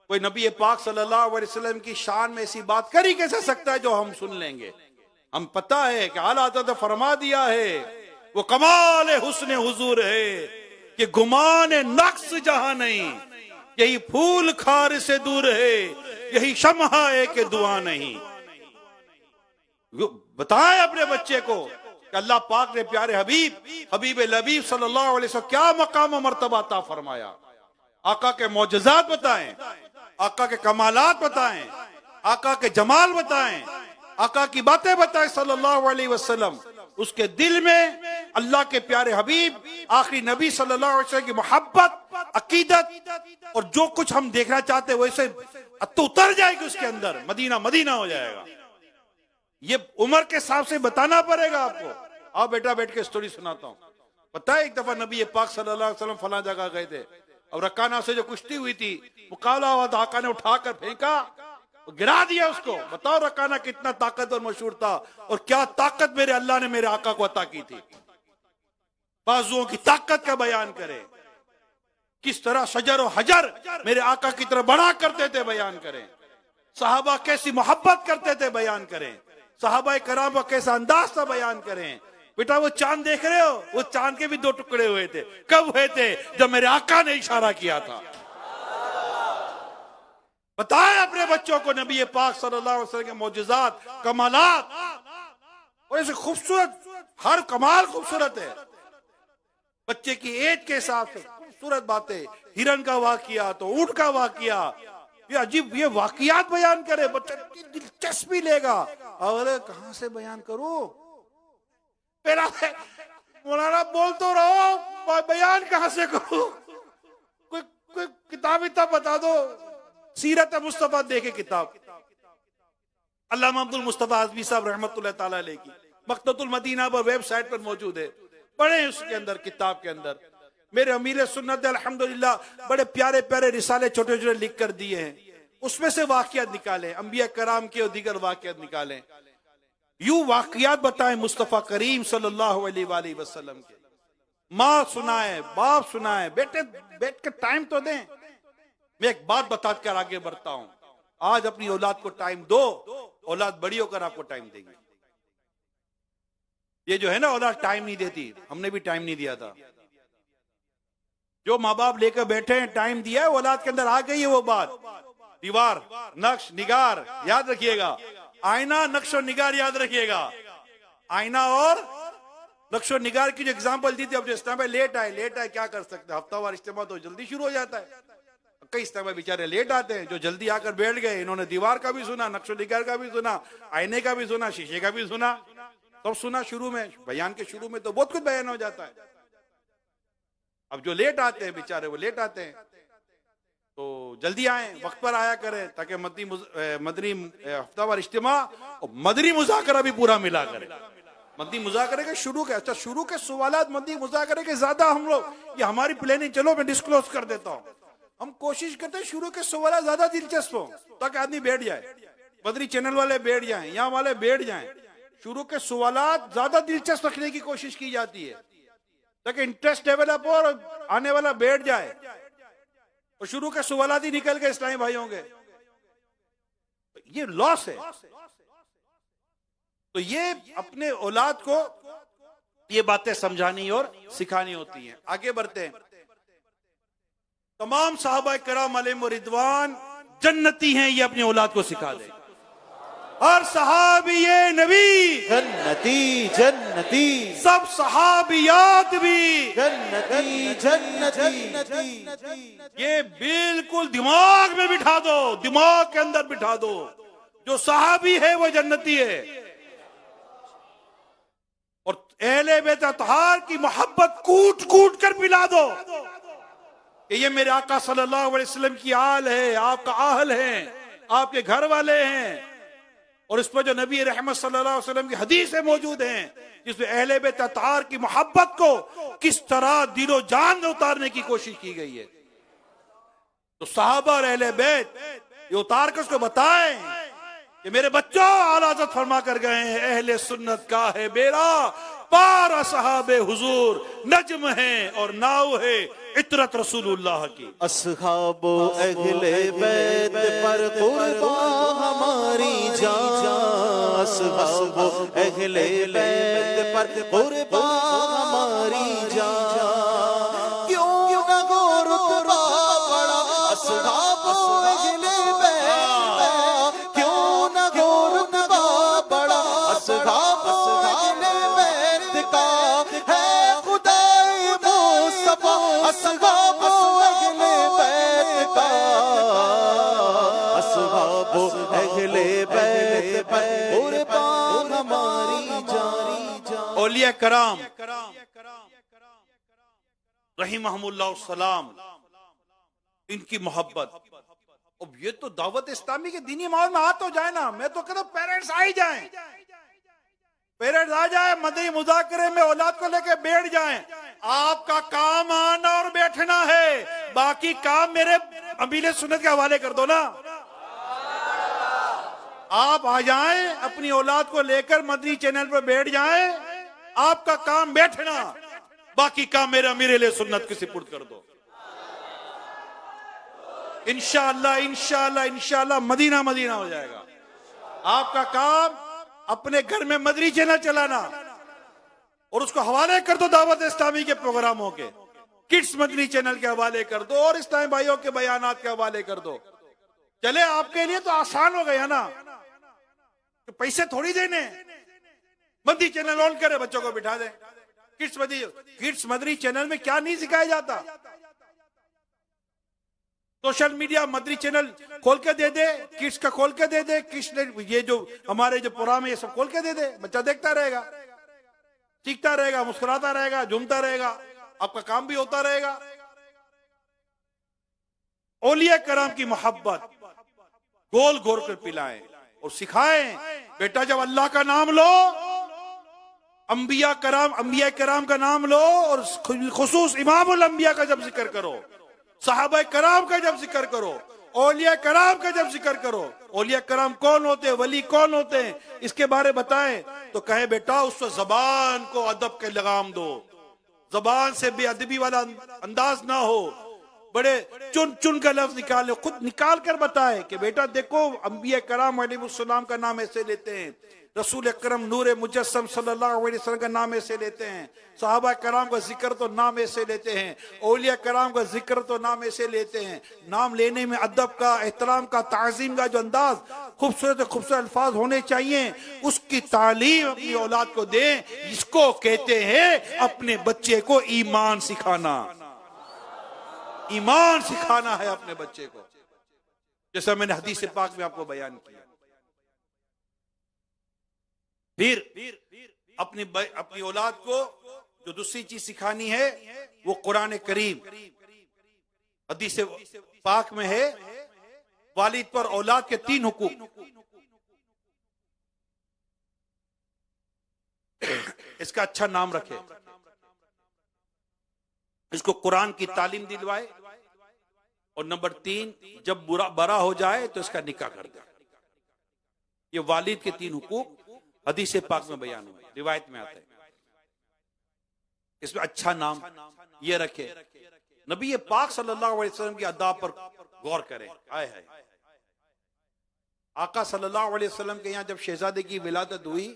कोई नबी पाक सल्लल्लाहु अलैहि वसल्लम की शान में ऐसी बात कर ही कैसे सकता है जो हम सुन लेंगे? हम पता है कि आला तो फरमा दिया है, वो कमाल हुस्न हुजूर है कि गुमान नक्स जहां नहीं, यही फूल खार से दूर है, यही शम्हा है कि दुआ नहीं। बताएं अपने बच्चे को कि अल्लाह पाक ने प्यारे हबीब लबीब सल्लल्लाहु अलैहि वसल्लम क्या मकाम और मर्तबा अता फरमाया। आका के मौजज़ात बताएं, आका के कमालात बताएं, आका के जमाल बताएं, आका की बातें बताएं सल्लल्लाहु अलैहि वसल्लम। उसके दिल में अल्लाह के प्यारे हबीब आखिरी नबी सल्लल्लाहु अलैहि वसल्लम की मोहब्बत, अकीदत और जो कुछ हम देखना चाहते हैं वैसे तो उतर जाएगी उसके अंदर, मदीना मदीना हो जाएगा। ये उम्र के हिसाब से बताना पड़ेगा आपको। आओ बेटा बैठ के स्टोरी सुनाता हूँ। पता है एक दफा नबी पाक सल्लल्लाहु अलैहि वसल्लम फला जगह गए थे और रकाना से जो कुश्ती हुई थी, मुकाबला हुआ था, आका ने उठाकर फेंका, गिरा दिया उसको। बताओ रकाना कितना ताकत और मशहूर था, और क्या ताकत मेरे अल्लाह ने मेरे आका को अता की थी। बाजुओं की ताकत का बयान करे, किस तरह शजर और हजर मेरे आका की तरह बड़ा करते थे बयान करें, सहाबा कैसी मोहब्बत करते थे बयान करें, सहाबा कराम का कैसा अंदाज था बयान करें। बेटा वो चांद देख रहे हो, वो चांद के भी 2 टुकड़े हुए थे। कब हुए थे? जब मेरे आका ने इशारा किया था। बताएं अपने बच्चों को नबी पाक सल्लल्लाहु अलैहि वसल्लम के मौजज़ात, कमालात, और ऐसे खूबसूरत, हर कमाल खूबसूरत है। बच्चे की एज के हिसाब से खूबसूरत बातें, हिरन का वाकिया तो ऊंट का वाकिया, ये अजीब ये वाकियात बयान करे, बच्चा दिलचस्पी लेगा। और कहां से बयान करूं? मेरा मौलाना बोल तो रहो, बयान कहां से करूं? कोई किताब इतना बता दो सीरत मुस्तफा देखे किताब, अल्लामा अब्दुल मुस्तफा आज़मी साहब रहमतुल्लाह ताला अलैह की मकतबुल मदीना पर वेबसाइट पर मौजूद है, पढ़े उसके अंदर, किताब के अंदर मेरे अमीर सुन्नत अल्हम्दुलिल्लाह बड़े प्यारे प्यारे रिसाले छोटे छोटे लिख कर दिए हैं, उसमें से वाकयात निकाले, अंबिया कराम के और दीगर वाकयात निकाले, यूं वाकयात बताएं मुस्तफा करीम सल्लल्लाहु अलैहि वसल्लम के। माँ सुनाए, बाप सुनाए, बेटे बैठ के टाइम तो दें। मैं एक बात बता कर आगे बढ़ता हूं, आज अपनी औलाद को टाइम दो, औलाद बड़ी होकर आपको टाइम देगी। ये जो है ना औलाद टाइम नहीं देती, हमने भी टाइम नहीं दिया था। जो माँ बाप लेकर बैठे हैं, टाइम दिया है, औलाद के अंदर आ गई है वो बात। दीवार, नक्श, निगार याद रखिएगा, आईना, नक्श और निगार याद रखिएगा। आईना और नक्श और निगार की जो एग्जाम्पल दी थी, अब जो इस्तेमाल लेट आए क्या कर सकते हैं, हफ्तावार इस्तेमाल तो जल्दी शुरू हो जाता है, कई इस्तेमाल बेचारे लेट आते हैं। जो जल्दी आकर बैठ गए, इन्होंने दीवार का भी सुना, नक्श और निगार का भी सुना, आईने का भी सुना, शीशे का भी सुना, सब सुना। शुरू में बयान के शुरू में तो बहुत कुछ बयान हो जाता है। अब जो लेट आते हैं बेचारे, वो लेट आते हैं, तो जल्दी आए, वक्त पर आया करें, ताकि मदनी हफ्तावार इज्तिमा और मदनी मुज़ाकरा भी पूरा मिला करें। मदनी मुज़ाकरे के शुरू के, अच्छा शुरू के सवालात मदनी मुज़ाकरे के ज्यादा हम लोग, ये हमारी प्लानिंग, चलो मैं डिस्क्लोज कर देता हूँ, हम कोशिश करते हैं शुरू के सवालात ज्यादा दिलचस्प हो, ताकि आदमी बैठ जाए, मदनी चैनल वाले बैठ जाएं, यहाँ वाले बैठ जाएं। शुरू के सवालात ज्यादा दिलचस्प रखने की कोशिश की जाती है, ताकि इंटरेस्ट डेवलप हो और आने वाला बैठ जाए। और शुरू के सवालात ही निकल के इस्लामी भाइयों के, ये लॉस है। तो ये अपने औलाद को ये बातें समझानी और सिखानी होती हैं। आगे बढ़ते हैं। तमाम साहबा कराम अलैहिम रिदवान जन्नती हैं, ये अपनी औलाद को सिखा दे। और सहाबिये नबी जन्नती जन्नती, सब सहाबियात भी जन्नती जन्नती। ये बिल्कुल दिमाग में बिठा दो, दिमाग के अंदर बिठा दो, जो सहाबी है वो जन्नती है। और अहले बैत अतहार की मोहब्बत कूट कूट कर पिला दो कि ये मेरे आका सल्लल्लाहु अलैहि वसल्लम की आल है, आपका आहल है, आपके घर वाले हैं। और इस पर जो नबी रहमत सल्लल्लाहु अलैहि वसल्लम की हदीसें मौजूद हैं, जिसमें अहले बैत अतहार की मोहब्बत को किस तरह दिलो जान में उतारने की कोशिश की गई है। तो सहाबा और अहले बैत ये उतार कर उसको बताएं कि मेरे बच्चों, आला हज़रत फरमा कर गए हैं, अहले सुन्नत का है बेड़ा, पार सहाबे हुजूर नज्म है और नाव है इतरत रसूलुल्लाह की। अस्हाबो अहले बैत पर कुर्बान हमारी जान, अस्हाबो अहले बैत पर कुर्बान हमारी जान। क्यों न गो रुतबा बड़ा अस्हाबो अहले बैत, क्यों न गो रुतबा बड़ा अस्हाबो अहले बैत का है, खुदाए मुस्तफा अस्हाबो अहले बैत का, अस्हाबो अहले बैत पर कुर्बान हमारी जान। औलिया कराम रहिमहुमुल्लाह सलाम, इनकी मोहब्बत। अब ये तो दावत इस्लामी के दीनी माहौल में आ तो जाए ना, मैं तो कहता हूं पेरेंट्स आ ही जाएं, पेरेंट्स आ जाए, मदनी मुज़ाकरे में औलाद को लेके बैठ जाएं। आपका काम आना और बैठना है, बाकी काम मेरे अमीर सुन्नत के हवाले कर दो ना। आप आ जाएं, अपनी औलाद को लेकर मदनी चैनल पर बैठ जाएं, आपका काम बैठना, बाकी काम मेरे अमीर सुन्नत के सुपुर्द कर दो। इंशाअल्लाह इंशाअल्लाह इंशाअल्लाह मदीना मदीना हो जाएगा। आपका काम अपने घर में मदनी चैनल चलाना और उसको हवाले कर दो दावत इस्लामी के प्रोग्रामों के, किड्स मदनी चैनल के हवाले कर दो और इस्लामी भाइयों के बयानात के हवाले कर दो। चले आपके लिए तो आसान हो गया ना, तो पैसे थोड़ी देने, मदनी चैनल ऑन करे, बच्चों को बिठा दे। किड्स मदनी चैनल में क्या नहीं सिखाया जाता, सोशल मीडिया मदनी चैनल खोल के दे दे, किड्स का खोल के दे दे, किड्स ये जो हमारे जो प्रोग्राम है ये सब खोल के दे दे, बच्चा देखता रहेगा, सीखता रहेगा, मुस्कुराता रहेगा, झूमता रहेगा, आपका काम भी होता रहेगा। औलिया कराम की मोहब्बत गोल घोर कर पिलाएं और सिखाएं, बेटा जब अल्लाह का नाम लो, अंबिया कराम का नाम लो, और खुसूस इमामुल अंबिया का जब जिक्र करो, सहाबा कराम का जब जिक्र करो, औलिया कराम का जब जिक्र करो, औलिया कराम कौन होते हैं, वली कौन होते हैं, इसके बारे बताएं, तो कहे बेटा उस जबान को अदब के लगाम दो, जबान से बेअदबी वाला अंदाज ना हो, बड़े चुन चुन का लफ्ज निकाले, खुद निकाल कर बताए कि बेटा देखो अंबिया कराम अलैहिस्सलाम का नाम ऐसे लेते हैं, रसूल अकरम नूर मुजस्सम सल्लल्लाहु अलैहि वसल्लम का नाम ऐसे लेते हैं, सहाबा कराम का जिक्र तो नाम ऐसे लेते हैं, औलिया कराम का जिक्र तो नाम ऐसे लेते हैं। नाम लेने में अदब का, एहतराम का, ताज़ीम का जो अंदाज, खूबसूरत अल्फाज होने चाहिए, उसकी तालीम अपनी औलाद को दें। इसको कहते हैं अपने बच्चे को ईमान सिखाना। ईमान सिखाना है अपने बच्चे को, जैसा मैंने हदीस पाक में आपको बयान किया। फिर अपनी औलाद को जो दूसरी चीज सिखानी है वो कुरान करीम, हदीस पाक में है, वालिद पर औलाद के 3 हुकूक। इसका अच्छा नाम रखे, इसको कुरान की तालीम दिलवाए, और नंबर 3 जब बड़ा हो जाए तो इसका निकाह कर दे। ये वालिद के 3 हुकूक हदीस पाक में बयान हुआ, रिवायत में आता है। इसमें अच्छा नाम ये रखे। नबी पाक सल्लल्लाहु अलैहि वसल्लम की अदा पर गौर करें। आए है आका सल्लल्लाहु अलैहि वसल्लम के यहाँ जब शहजादे की विलादत हुई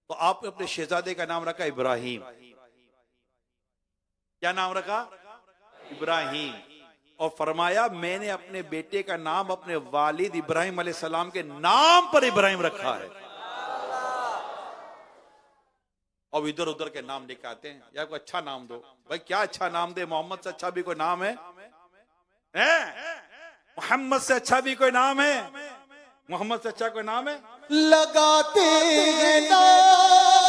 तो आपने अपने शहजादे का नाम रखा इब्राहिम। क्या नाम रखा? इब्राहिम। और फरमाया मैंने अपने बेटे का नाम अपने वालिद इब्राहिम अलैहिस्सलाम के नाम पर इब्राहिम रखा है। अब इधर उधर के नाम लेके आते हैं, या कोई अच्छा नाम दो। भाई क्या अच्छा नाम दे? मोहम्मद से अच्छा भी कोई नाम है? मोहम्मद से अच्छा भी कोई नाम है? मोहम्मद से अच्छा कोई नाम है? लगाते हैं नारा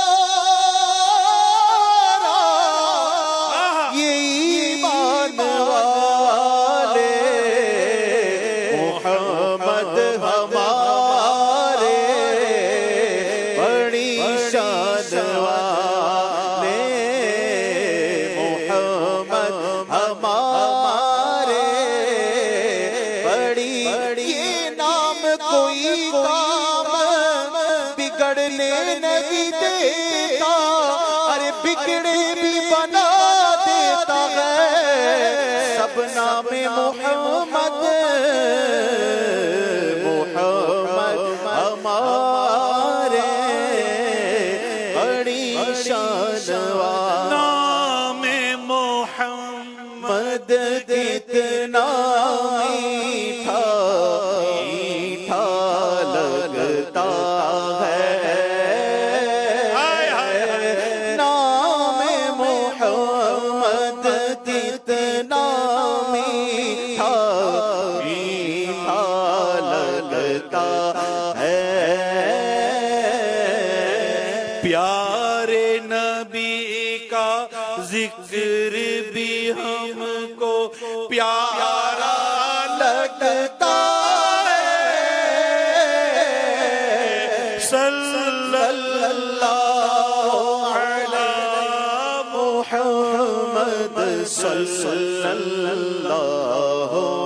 ये ईमान वाले, मोहम्मद हमारे बड़ी शान वाले, मोहम्मद हमारे बड़ी, ये नाम कोई काम बिगड़ने नहीं देता, अरे बिगड़े भी बना देता है। सब नाम मोहम्मद, मोहम्मद हमारे बड़ी शान वाले, नाम मोहम्मद कितना मीठा मीठा लगता है। नाम मोहम्मद कितना मीठा मीठा लगता है। प्यारे नबी का जिक्र भी हमको प्यारा लगता है। सल्लल्लाहु अलैहि मुहम्मद, सल्लल्लाहु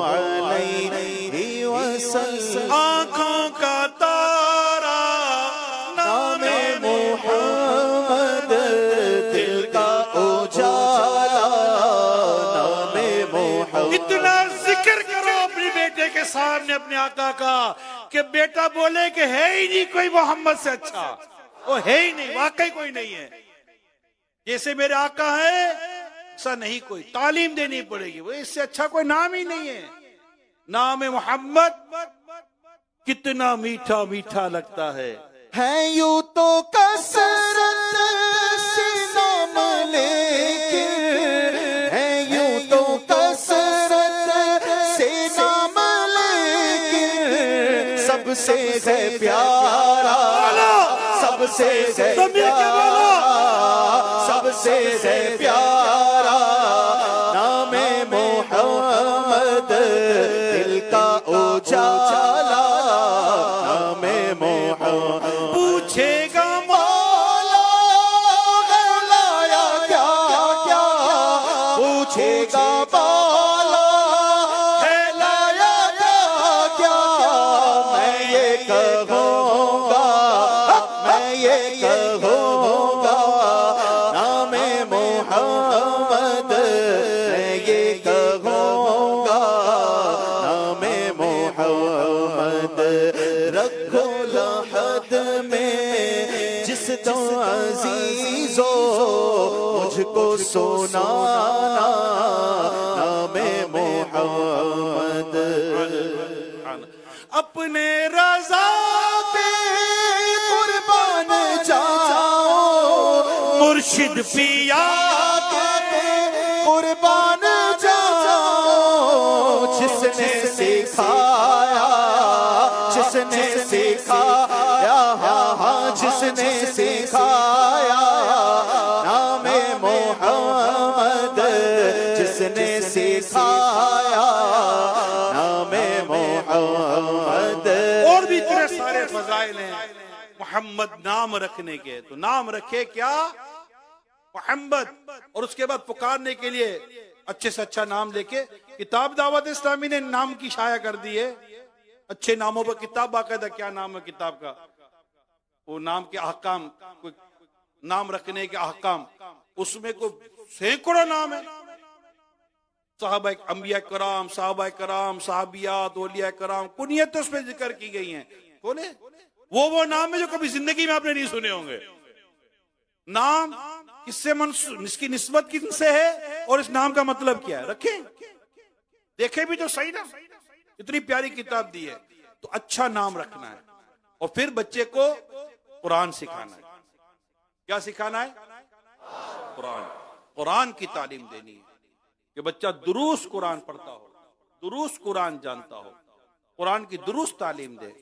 अलैहि वसल्लम। आंखों का तारा नाम मोहम्मद, दिल का उजाला नाम मोहम्मद। इतना जिक्र करो अपने बेटे के सामने अपने आका का कि बेटा बोले कि है ही नहीं कोई मोहम्मद से अच्छा, वो है ही नहीं, वाकई कोई नहीं है। जैसे मेरे आका है ऐसा नहीं कोई, तालीम देनी पड़ेगी, वो इससे अच्छा कोई नाम ही नहीं है। नाम मोहम्मद कितना मीठा मीठा लगता है यूं तो कसरत से नाम लेकिन, है यूं तो कसरत से नाम लेकिन, सबसे है प्यारा, सबसे है प्यारा, सबसे है प्यारा नाम मोहम्मद, दिल का उजाला मोहम्मद पूछेगा मौला लाया क्या क्या पूछेगा मौला है लाया क्या क्या मैं ये कहूँगा मैं ये कहूँगा नामे मोहम्मद मैं ये कहूँगा नामे मोहम्मद रखो लहद में जिस दो अजीजो मुझको सुनाना नामे मोहम्मद अपने रजा पे कुर्बान जाओ मुर्शिद पिया के कुर्बान जाओ जिसने सिखाया जिसने सिखाया नामे मोहम्मद जिसने सिखाया नामे मोहम्मद और भी इतने सारे फजाइल हैं मोहम्मद नाम रखने के। तो नाम रखे क्या? मोहम्मद। और उसके बाद पुकारने के लिए अच्छे से अच्छा नाम लेके किताब दावत इस्लामी ने नाम की शाया कर दी है। अच्छे नामों पर किताब बाकायदा। क्या नाम है किताब का? वो नाम के अहकाम, कोई नाम रखने के अहकाम, उसमें को सैकड़ों नाम है। साहबा अंबिया कराम, साहबा कराम, साहबियात, औलिया कराम, कुनियत उसमें जिक्र की गई हैं। बोले वो नाम है जो कभी जिंदगी में आपने नहीं सुने होंगे। नाम किससे इसकी निस्बत किनसे है और इस नाम का मतलब क्या है, रखें देखे भी तो सही ना। इतनी प्यारी किताब दी है। तो अच्छा नाम रखना है और फिर बच्चे को कुरान सिखाना है। क्या सिखाना है? कुरान की तालीम देनी है कि बच्चा दुरूस्त कुरान पढ़ता हो, दुरूस्त कुरान जानता हो, कुरान की दुरूस्त तालीम दे।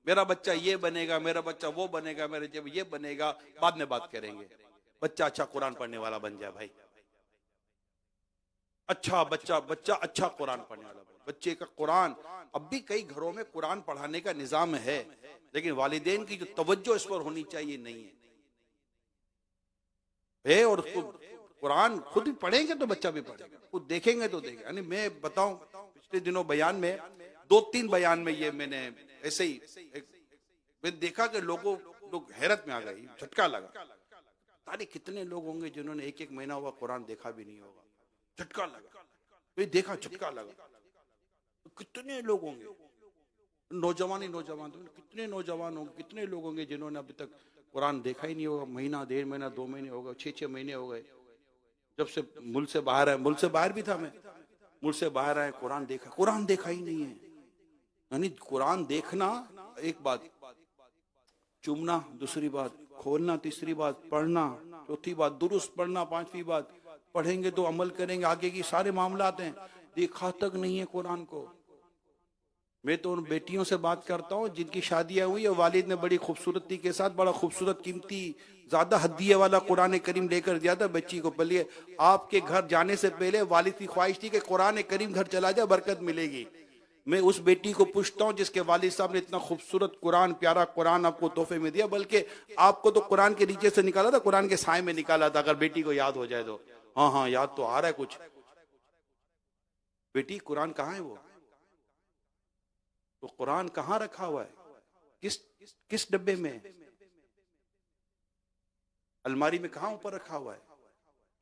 मेरा बच्चा ये बनेगा, मेरा बच्चा वो बनेगा, मेरे जब ये बनेगा, बाद में बात करेंगे। बच्चा अच्छा कुरान पढ़ने वाला बन जाए भाई। अच्छा बच्चा अच्छा कुरान पढ़ने वाला बन। बच्चे का कुरान, अब भी कई घरों में कुरान पढ़ाने का निजाम है, लेकिन वालिदैन की जो तवज्जो इस पर होनी चाहिए नहीं है। और उसको कुरान खुद ही पढ़ेंगे तो बच्चा भी पढ़ेगा, खुद देखेंगे तो देखेगा। यानी मैं बताऊं, पिछले दिनों बयान में 2-3 बयान में ये मैंने ऐसे ही मैंने देखा कि लोग हैरत में आ गए, झटका लगा। तारी कितने लोग होंगे जिन्होंने 1-1 महीना हुआ कुरान देखा भी नहीं होगा, झटका लगा। तो देखा झटका लगा। कितने लोग होंगे, नौजवान कितने नौजवान होंगे, कितने लोग होंगे जिन्होंने अभी तक कुरान देखा ही नहीं होगा। महीना, 1.5 महीना, 2 महीने हो गए, 6 महीने हो गए जब से मुल्क से बाहर आए। मुल्क से बाहर भी था मैं, मुल्क से बाहर आए, कुरान देखा ही नहीं है। यानी कुरान देखना एक बात, चुमना दूसरी बात, खोलना तीसरी बात, पढ़ना चौथी बात, दुरुस्त पढ़ना पांचवी बात। पढ़ेंगे तो अमल करेंगे, आगे की सारे मामला आते हैं। देखा तक नहीं है कुरान को। मैं तो उन बेटियों से बात करता हूँ जिनकी शादियां हुई और वालिद ने बड़ी खूबसूरती के साथ बड़ा खूबसूरत कीमती ज्यादा हदिया वाला कुरान करीम लेकर दिया था बच्ची को। बोलिए आपके घर जाने से पहले वालिद की ख्वाहिश थी कि कुरान करीम घर चला जाए, बरकत मिलेगी। मैं उस बेटी को पूछता हूँ जिसके वालिद साहब ने इतना खूबसूरत कुरान, प्यारा कुरान आपको तोहफे में दिया, बल्कि आपको तो कुरान के नीचे से निकाला था, कुरान के साए में निकाला था। अगर बेटी को याद हो जाए तो हाँ याद तो आ रहा है कुछ। बेटी कुरान कहाँ है? वो तो कुरान कहाँ रखा हुआ है? किस डब्बे में? अलमारी में कहाँ ऊपर रखा हुआ है?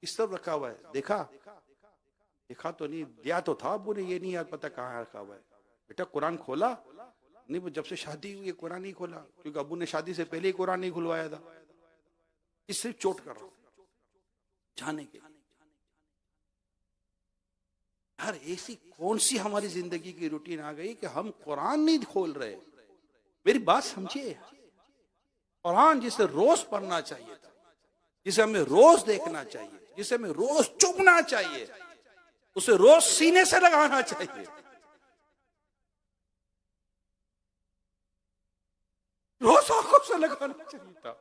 किस तरफ रखा हुआ है? देखा तो नहीं, दिया तो था अब्बू ने, ये नहीं याद पता कहाँ रखा हुआ है। बेटा कुरान खोला नहीं? वो जब से शादी हुई है कुरान नहीं खोला, क्योंकि अब्बू ने शादी से पहले ही कुरान नहीं खुलवाया था। इससे चोट कर रहा हूं जाने के। यार ऐसी कौन सी हमारी जिंदगी की रूटीन आ गई कि हम कुरान नहीं खोल रहे? मेरी बात समझिए। कुरान जिसे रोज पढ़ना चाहिए था, जिसे हमें रोज देखना चाहिए, जिसे हमें रोज चुभना चाहिए, उसे रोज सीने से लगाना चाहिए, रोज आंखों से लगाना चाहिए था।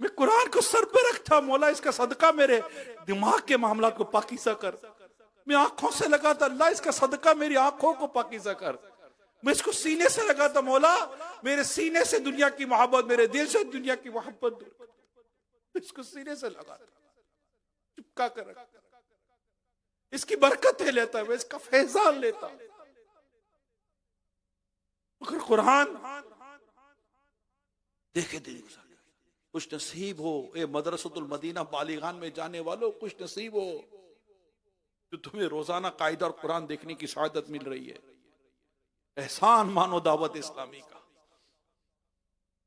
मैं कुरान को सर पे रखता, मौला इसका सदका मेरे दिमाग के मामला को पाकीज़ा कर। मैं आंखों से लगाता, अल्लाह इसका सदका मेरी आंखों को पाकीज़ा कर। मैं इसको सीने से लगाता, मौला मेरे सीने से दुनिया की मोहब्बत, मेरे दिल से दुनिया की मोहब्बत दूर कर। मैं इसको सीने से लगाता, चुपका कर रखता, इसकी बरकतें लेता, मैं इसका फैजान लेता। मगर कुरान देखे दिन कुछ नसीब हो, ए मदरसतुल मदीना बालिगान में जाने वालों, कुछ नसीब हो जो तुम्हें रोजाना कायदा और कुरान देखने की सआदत मिल रही है। एहसान मानो दावत इस्लामी का।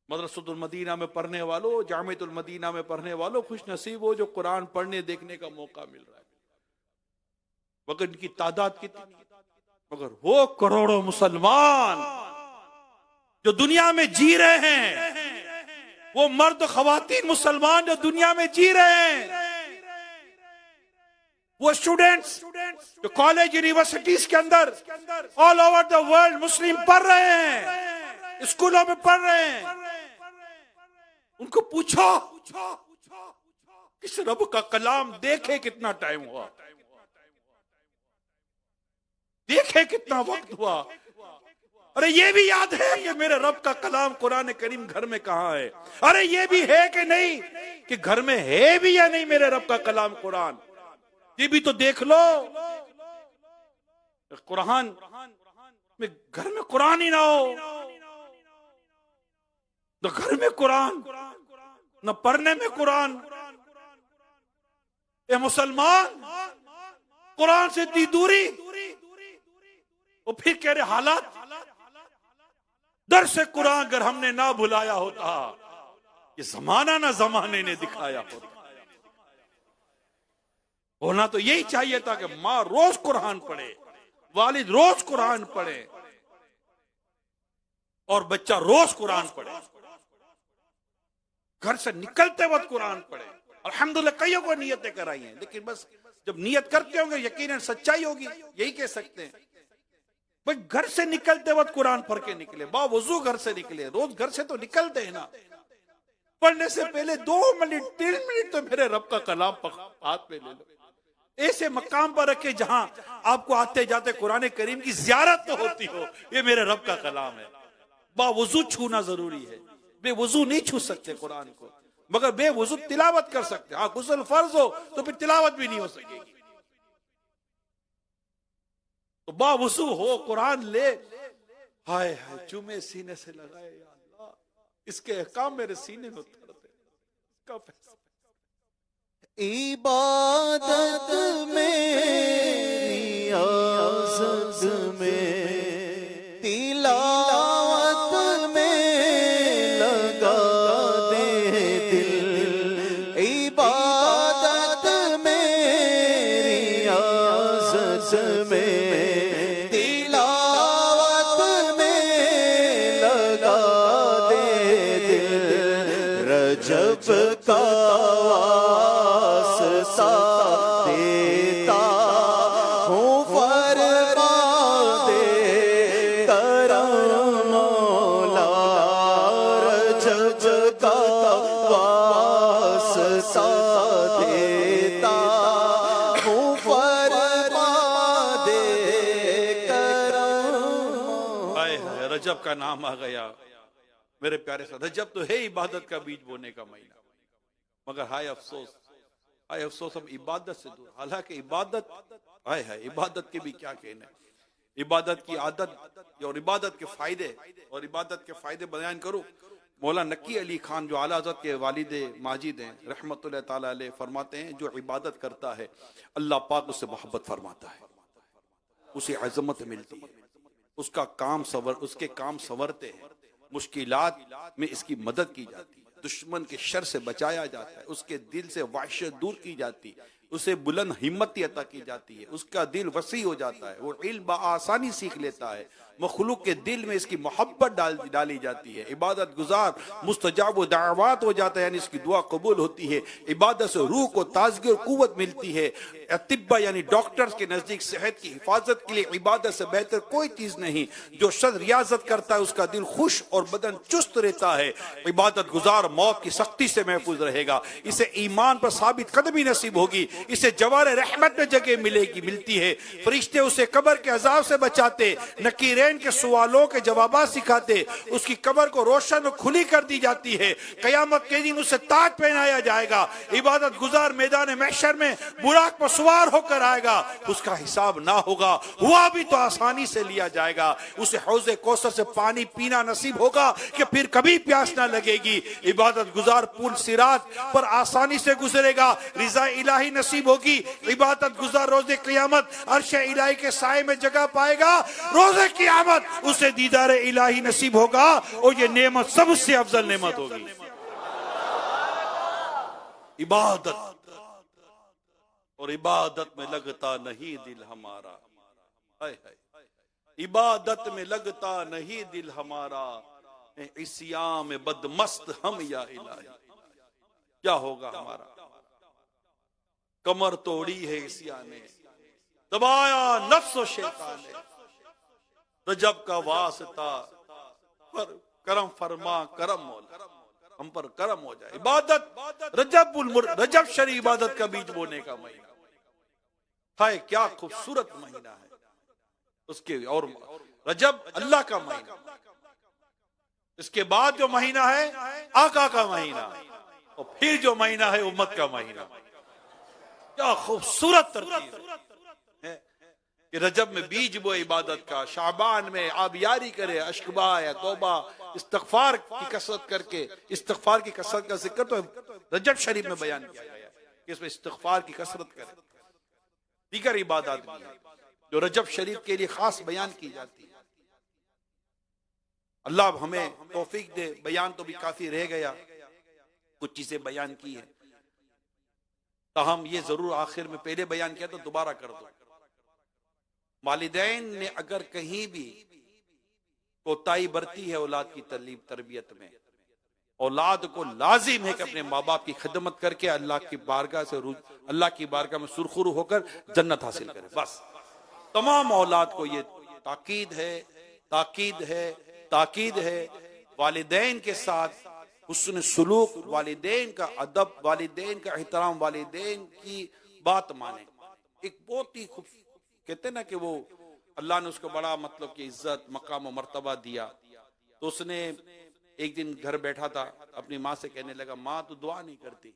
मदरसतुल मदीना में पढ़ने वालों, जामिअतुल मदीना में पढ़ने वालों, खुश नसीब हो जो कुरान पढ़ने देखने का मौका मिल रहा है। मगर इनकी तादाद कितनी, मगर वो करोड़ों मुसलमान जो दुनिया में जी रहे हैं, वो मर्द खवातीन मुसलमान जो दुनिया में जी रहे हैं, वो स्टूडेंट्स जो कॉलेज यूनिवर्सिटीज के अंदर ऑल ओवर द वर्ल्ड मुस्लिम पढ़ रहे हैं, स्कूलों में पढ़ रहे हैं, उनको पूछो किस रब का कलाम देखे कितना टाइम हुआ, देखे कितना वक्त हुआ। अरे ये भी याद है कि मेरे रब का कलाम कुरान करीम घर में कहां है। अरे ये भी है कि नहीं कि घर में है भी या नहीं मेरे रब का कलाम कुरान, ये भी तो देख लो। कुरान में घर में कुरान ही ना हो, न घर में कुरान, न पढ़ने में कुरान। ए मुसलमान, कुरान से इतनी दूरी, और फिर कह रहे हालात। दर्स कुरान अगर हमने ना भुलाया होता, ये जमाना ना जमाने ने दिखाया होता। होना तो यही चाहिए था कि माँ रोज कुरान पढ़े, वालिद रोज कुरान पढ़े, और बच्चा रोज कुरान पढ़े, घर से निकलते वक्त कुरान पढ़े। अल्हम्दुलिल्लाह कईयों को नियतें कराई हैं, लेकिन बस जब नियत करते होंगे यकीनन सच्चाई होगी, यही कह सकते हैं। भाई घर से निकलते वक्त कुरान पढ़ के निकले, बावजू घर से निकले, रोज घर से तो निकलते हैं ना, पढ़ने से पहले 2 मिनट 3 मिनट तो मेरे रब का कलाम हाथ में ले लो। ऐसे मकाम पर रखे जहां आपको आते जाते कुरान करीम की ज़ियारत तो होती हो, ये मेरे रब का कलाम है। बावजू छूना जरूरी है, बेवजू नहीं छू सकते कुरान को, मगर बेवजू तिलावत कर सकते। हाँ, गुस्ल फर्ज हो तो फिर तिलावत भी नहीं हो सकेगी। तो बावजू हो कुरान ले, हाय हाय चूमे सीने से लगाए, या अल्लाह इसके अहकाम मेरे सीने में उतरते, इसका फैसला। इबादत में, रियाज़त में, तिलावत में लगा दे दिल। इबादत में, रियाज़त में, तिलावत में लगा दे दिल। रजब का देता हूँ फरमा दे करम मौला। रजब का वास्ता देता हूँ फरमा दे करम। हाय हाय रजब का नाम आ गया मेरे प्यारे साथ। रजब तो है इबादत का बीज बोने का महीना, मगर हाय अफसोस, हाय अफसोस हम इबादत से दूर। हालांकि इबादत, हाय हाय इबादत के भी क्या कहना है, इबादत की आदत और इबादत के फायदे, और इबादत के फायदे बयान करूं। मौला नकी अली खान जो आला हज़रत के वालिदे माजिद हैं रहमतुल्लाह ताला अलैह, फरमाते हैं जो इबादत करता है अल्लाह पाक उससे मोहब्बत फरमाता है, उसे अज़मत मिलती है, उसका काम उसके काम संवरते हैं, मुश्किलात में इसकी मदद की जाती है, दुश्मन के शर से बचाया जाता है, उसके दिल से वहशत दूर की जाती है, उसे बुलंद हिम्मत अता की जाती है, उसका दिल वसी हो जाता है, वो इल्म आसानी सीख लेता है, मखलूक के दिल में इसकी मोहब्बत डाली जाती है, इबादत गुजार मुस्तजाब दावत हो जाता है, यानी इसकी दुआ कबूल होती है। इबादत से रूह को ताजगी और कुव्वत मिलती है। तिब्बा यानी डॉक्टर्स के नजदीक सेहत की हिफाजत के लिए इबादत से बेहतर कोई चीज नहीं। जो शख्स रियाजत करता है उसका दिल खुश और बदन चुस्त रहता है। इबादत गुजार मौत की सख्ती से महफूज रहेगा, इसे ईमान पर साबित कदमी नसीब होगी। इसे जवार रहमत में जगह मिलती है। फरिश्ते उसे कब्र के अजाब से बचाते, नकीरैन के सवालों के जवाब सिखाते, उसकी कब्र को रोशन और खुली कर दी जाती है। कयामत के दिन उसे ताज पहनाया जाएगा। इबादत गुजार मैदान महशर में बुराक पर सवार होकर आएगा। उसका हिसाब ना होगा, हुआ भी तो आसानी से लिया जाएगा। उसे हौज़े कौसर से पानी पीना नसीब होगा कि फिर कभी प्यास ना लगेगी। इबादत गुजार पुल सिरात पर आसानी से गुजरेगा, रिजा इलाही नसीब होगी। इबादत गुजार रोजे क़यामत अर्श इलाही के साए में जगह पाएगा। रोजे क़यामत उसे दीदार इलाही नसीब होगा और ये नेमत सबसे अफजल नेमत होगी। इबादत, और इबादत में लगता नहीं दिल हमारा, हाय हाय, इबादत में लगता नहीं दिल हमारा, इस्याम में बदमस्त हम या इलाही। क्या होगा हमारा? कमर तोड़ी है इस्या ने, दबाया नफ्स और शैतान ने, रजब का वास्ता पर करम फरमा, करम मौला हम पर करम हो जाए। इबादत रजब शरी इबादत का बीज बोने का महीना, हाय क्या खूबसूरत महीना है उसके। और रजब अल्लाह का महीना, इसके बाद जो महीना है आका का महीना, और फिर जो महीना है उम्मत का महीना। क्या खूबसूरत तरतीब है कि रजब में बीज बो इबादत का, शाबान में आबियारी करे, अशकबा या तौबा इस्तगफार की कसरत करके, इस्तगफार की कसरत का जिक्र तो रजब शरीफ में बयान किया गया कि इसमें इस्तगफार की कसरत करे। दीगर इबादत भी है जो रजब शरीफ के लिए खास बयान की जाती है। अल्लाह हमें तौफीक दे। बयान तो भी काफी रह गया, कुछ चीजें बयान की है, ताहम ये जरूर आखिर में पहले बयान किया तो दोबारा कर दो। वालिदैन ने अगर कहीं भी कोताही बरती है औलाद की तरबियत में, औलाद को लाजिम है कि अपने माँ बाप की खिदमत करके अल्लाह की बारगाह में सुरखुरू होकर जन्नत हासिल करे। बस तमाम औलाद को ये ताकीद है वालिदैन के साथ हुस्न सुलूक, वालिदैन का अदब, वालिदैन का एहतराम, वालिदैन की बात माने। एक बहुत ही खूब कहते हैं ना कि वो अल्लाह ने उसको बड़ा मतलब की इज्जत मकाम और मर्तबा दिया। तो उसने एक दिन घर बैठा था, अपनी माँ से कहने लगा, माँ तो दुआ नहीं करती।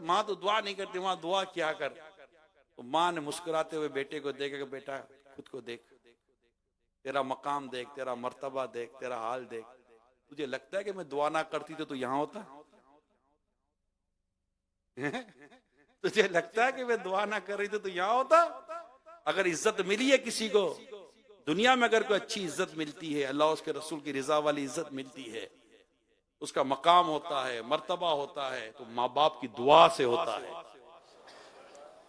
माँ तो दुआ नहीं करती, माँ दुआ क्या कर। तो माँ ने मुस्कुराते हुए बेटे को देखा कि बेटा खुद को देख, तेरा मकाम देख, तेरा मर्तबा देख, तेरा हाल देख। तुझे लगता है कि मैं दुआ ना करती तो तू यहां होता? तुझे लगता है कि मैं दुआ ना कर रही तो तू यहां होता? अगर इज्जत मिली है किसी को दुनिया में, अगर कोई अच्छी इज्जत मिलती है, अल्लाह उसके रसूल की रिजा वाली इज्जत मिलती है, उसका मकाम होता है, मर्तबा होता है, तो माँ बाप की दुआ से होता है।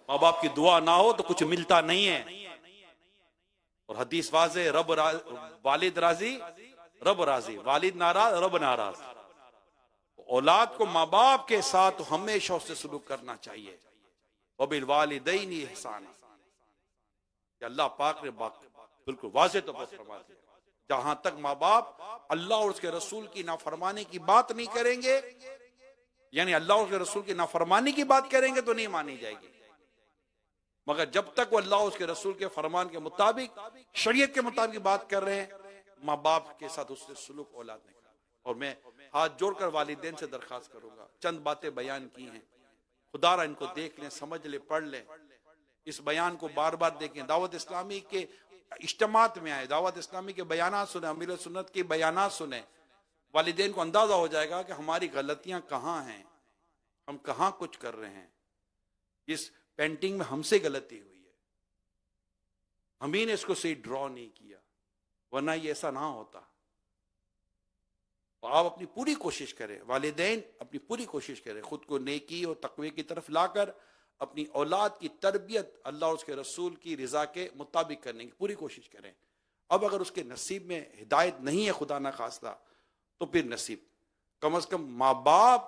माँ बाप की दुआ ना हो तो कुछ मिलता नहीं है। और हदीस वाज़े, वालिद राजी रब राजी, वालिद नाराज रब नाराज। औलाद को माँ बाप के साथ हमेशा उससे सलूक करना चाहिए। वबिल वालिदैनि इहसाना, अल्लाह पाक ने बिल्कुल वाज़े तो फरमा दिया, जहां तक माँ बाप अल्लाह और उसके रसूल की नाफरमानी की बात नहीं करेंगे, यानी अल्लाह और उसके रसूल की नाफरमानी की बात करेंगे तो नहीं मानी जाएगी। मगर जब तक वो अल्लाह उसके रसूल के फरमान के मुताबिक, शरीयत के मुताबिक बात कर रहे हैं, माँ बाप के साथ उससे सलूक औलाद ने करा। और मैं हाथ जोड़कर वालिदैन से दरखास्त करूंगा, चंद बातें बयान की हैं, खुदारा इनको देख लें, समझ ले, पढ़ लें, इस बयान को बार बार देखें। दावत इस्लामी के इज्तिमात में आए, दावत इस्लामी के बयानात सुने, अमीर सुन्नत के बयानात सुने, वालिदैन को अंदाजा हो जाएगा कि हमारी गलतियां कहाँ हैं, हम कहाँ कुछ कर रहे हैं। इस पेंटिंग में हमसे गलती हुई है, हम ही ने इसको सही ड्रॉ नहीं किया, वरना ये ऐसा ना होता। तो आप अपनी पूरी कोशिश करें, वालिदैन अपनी पूरी कोशिश करें, खुद को नेकी और तकवे की तरफ लाकर अपनी औलाद की तरबियत अल्लाह और उसके रसूल की रिजा के मुताबिक करने की पूरी कोशिश करें। अब अगर उसके नसीब में हिदायत नहीं है खुदा ना खास्ता, तो फिर नसीब कम से कम माँ बाप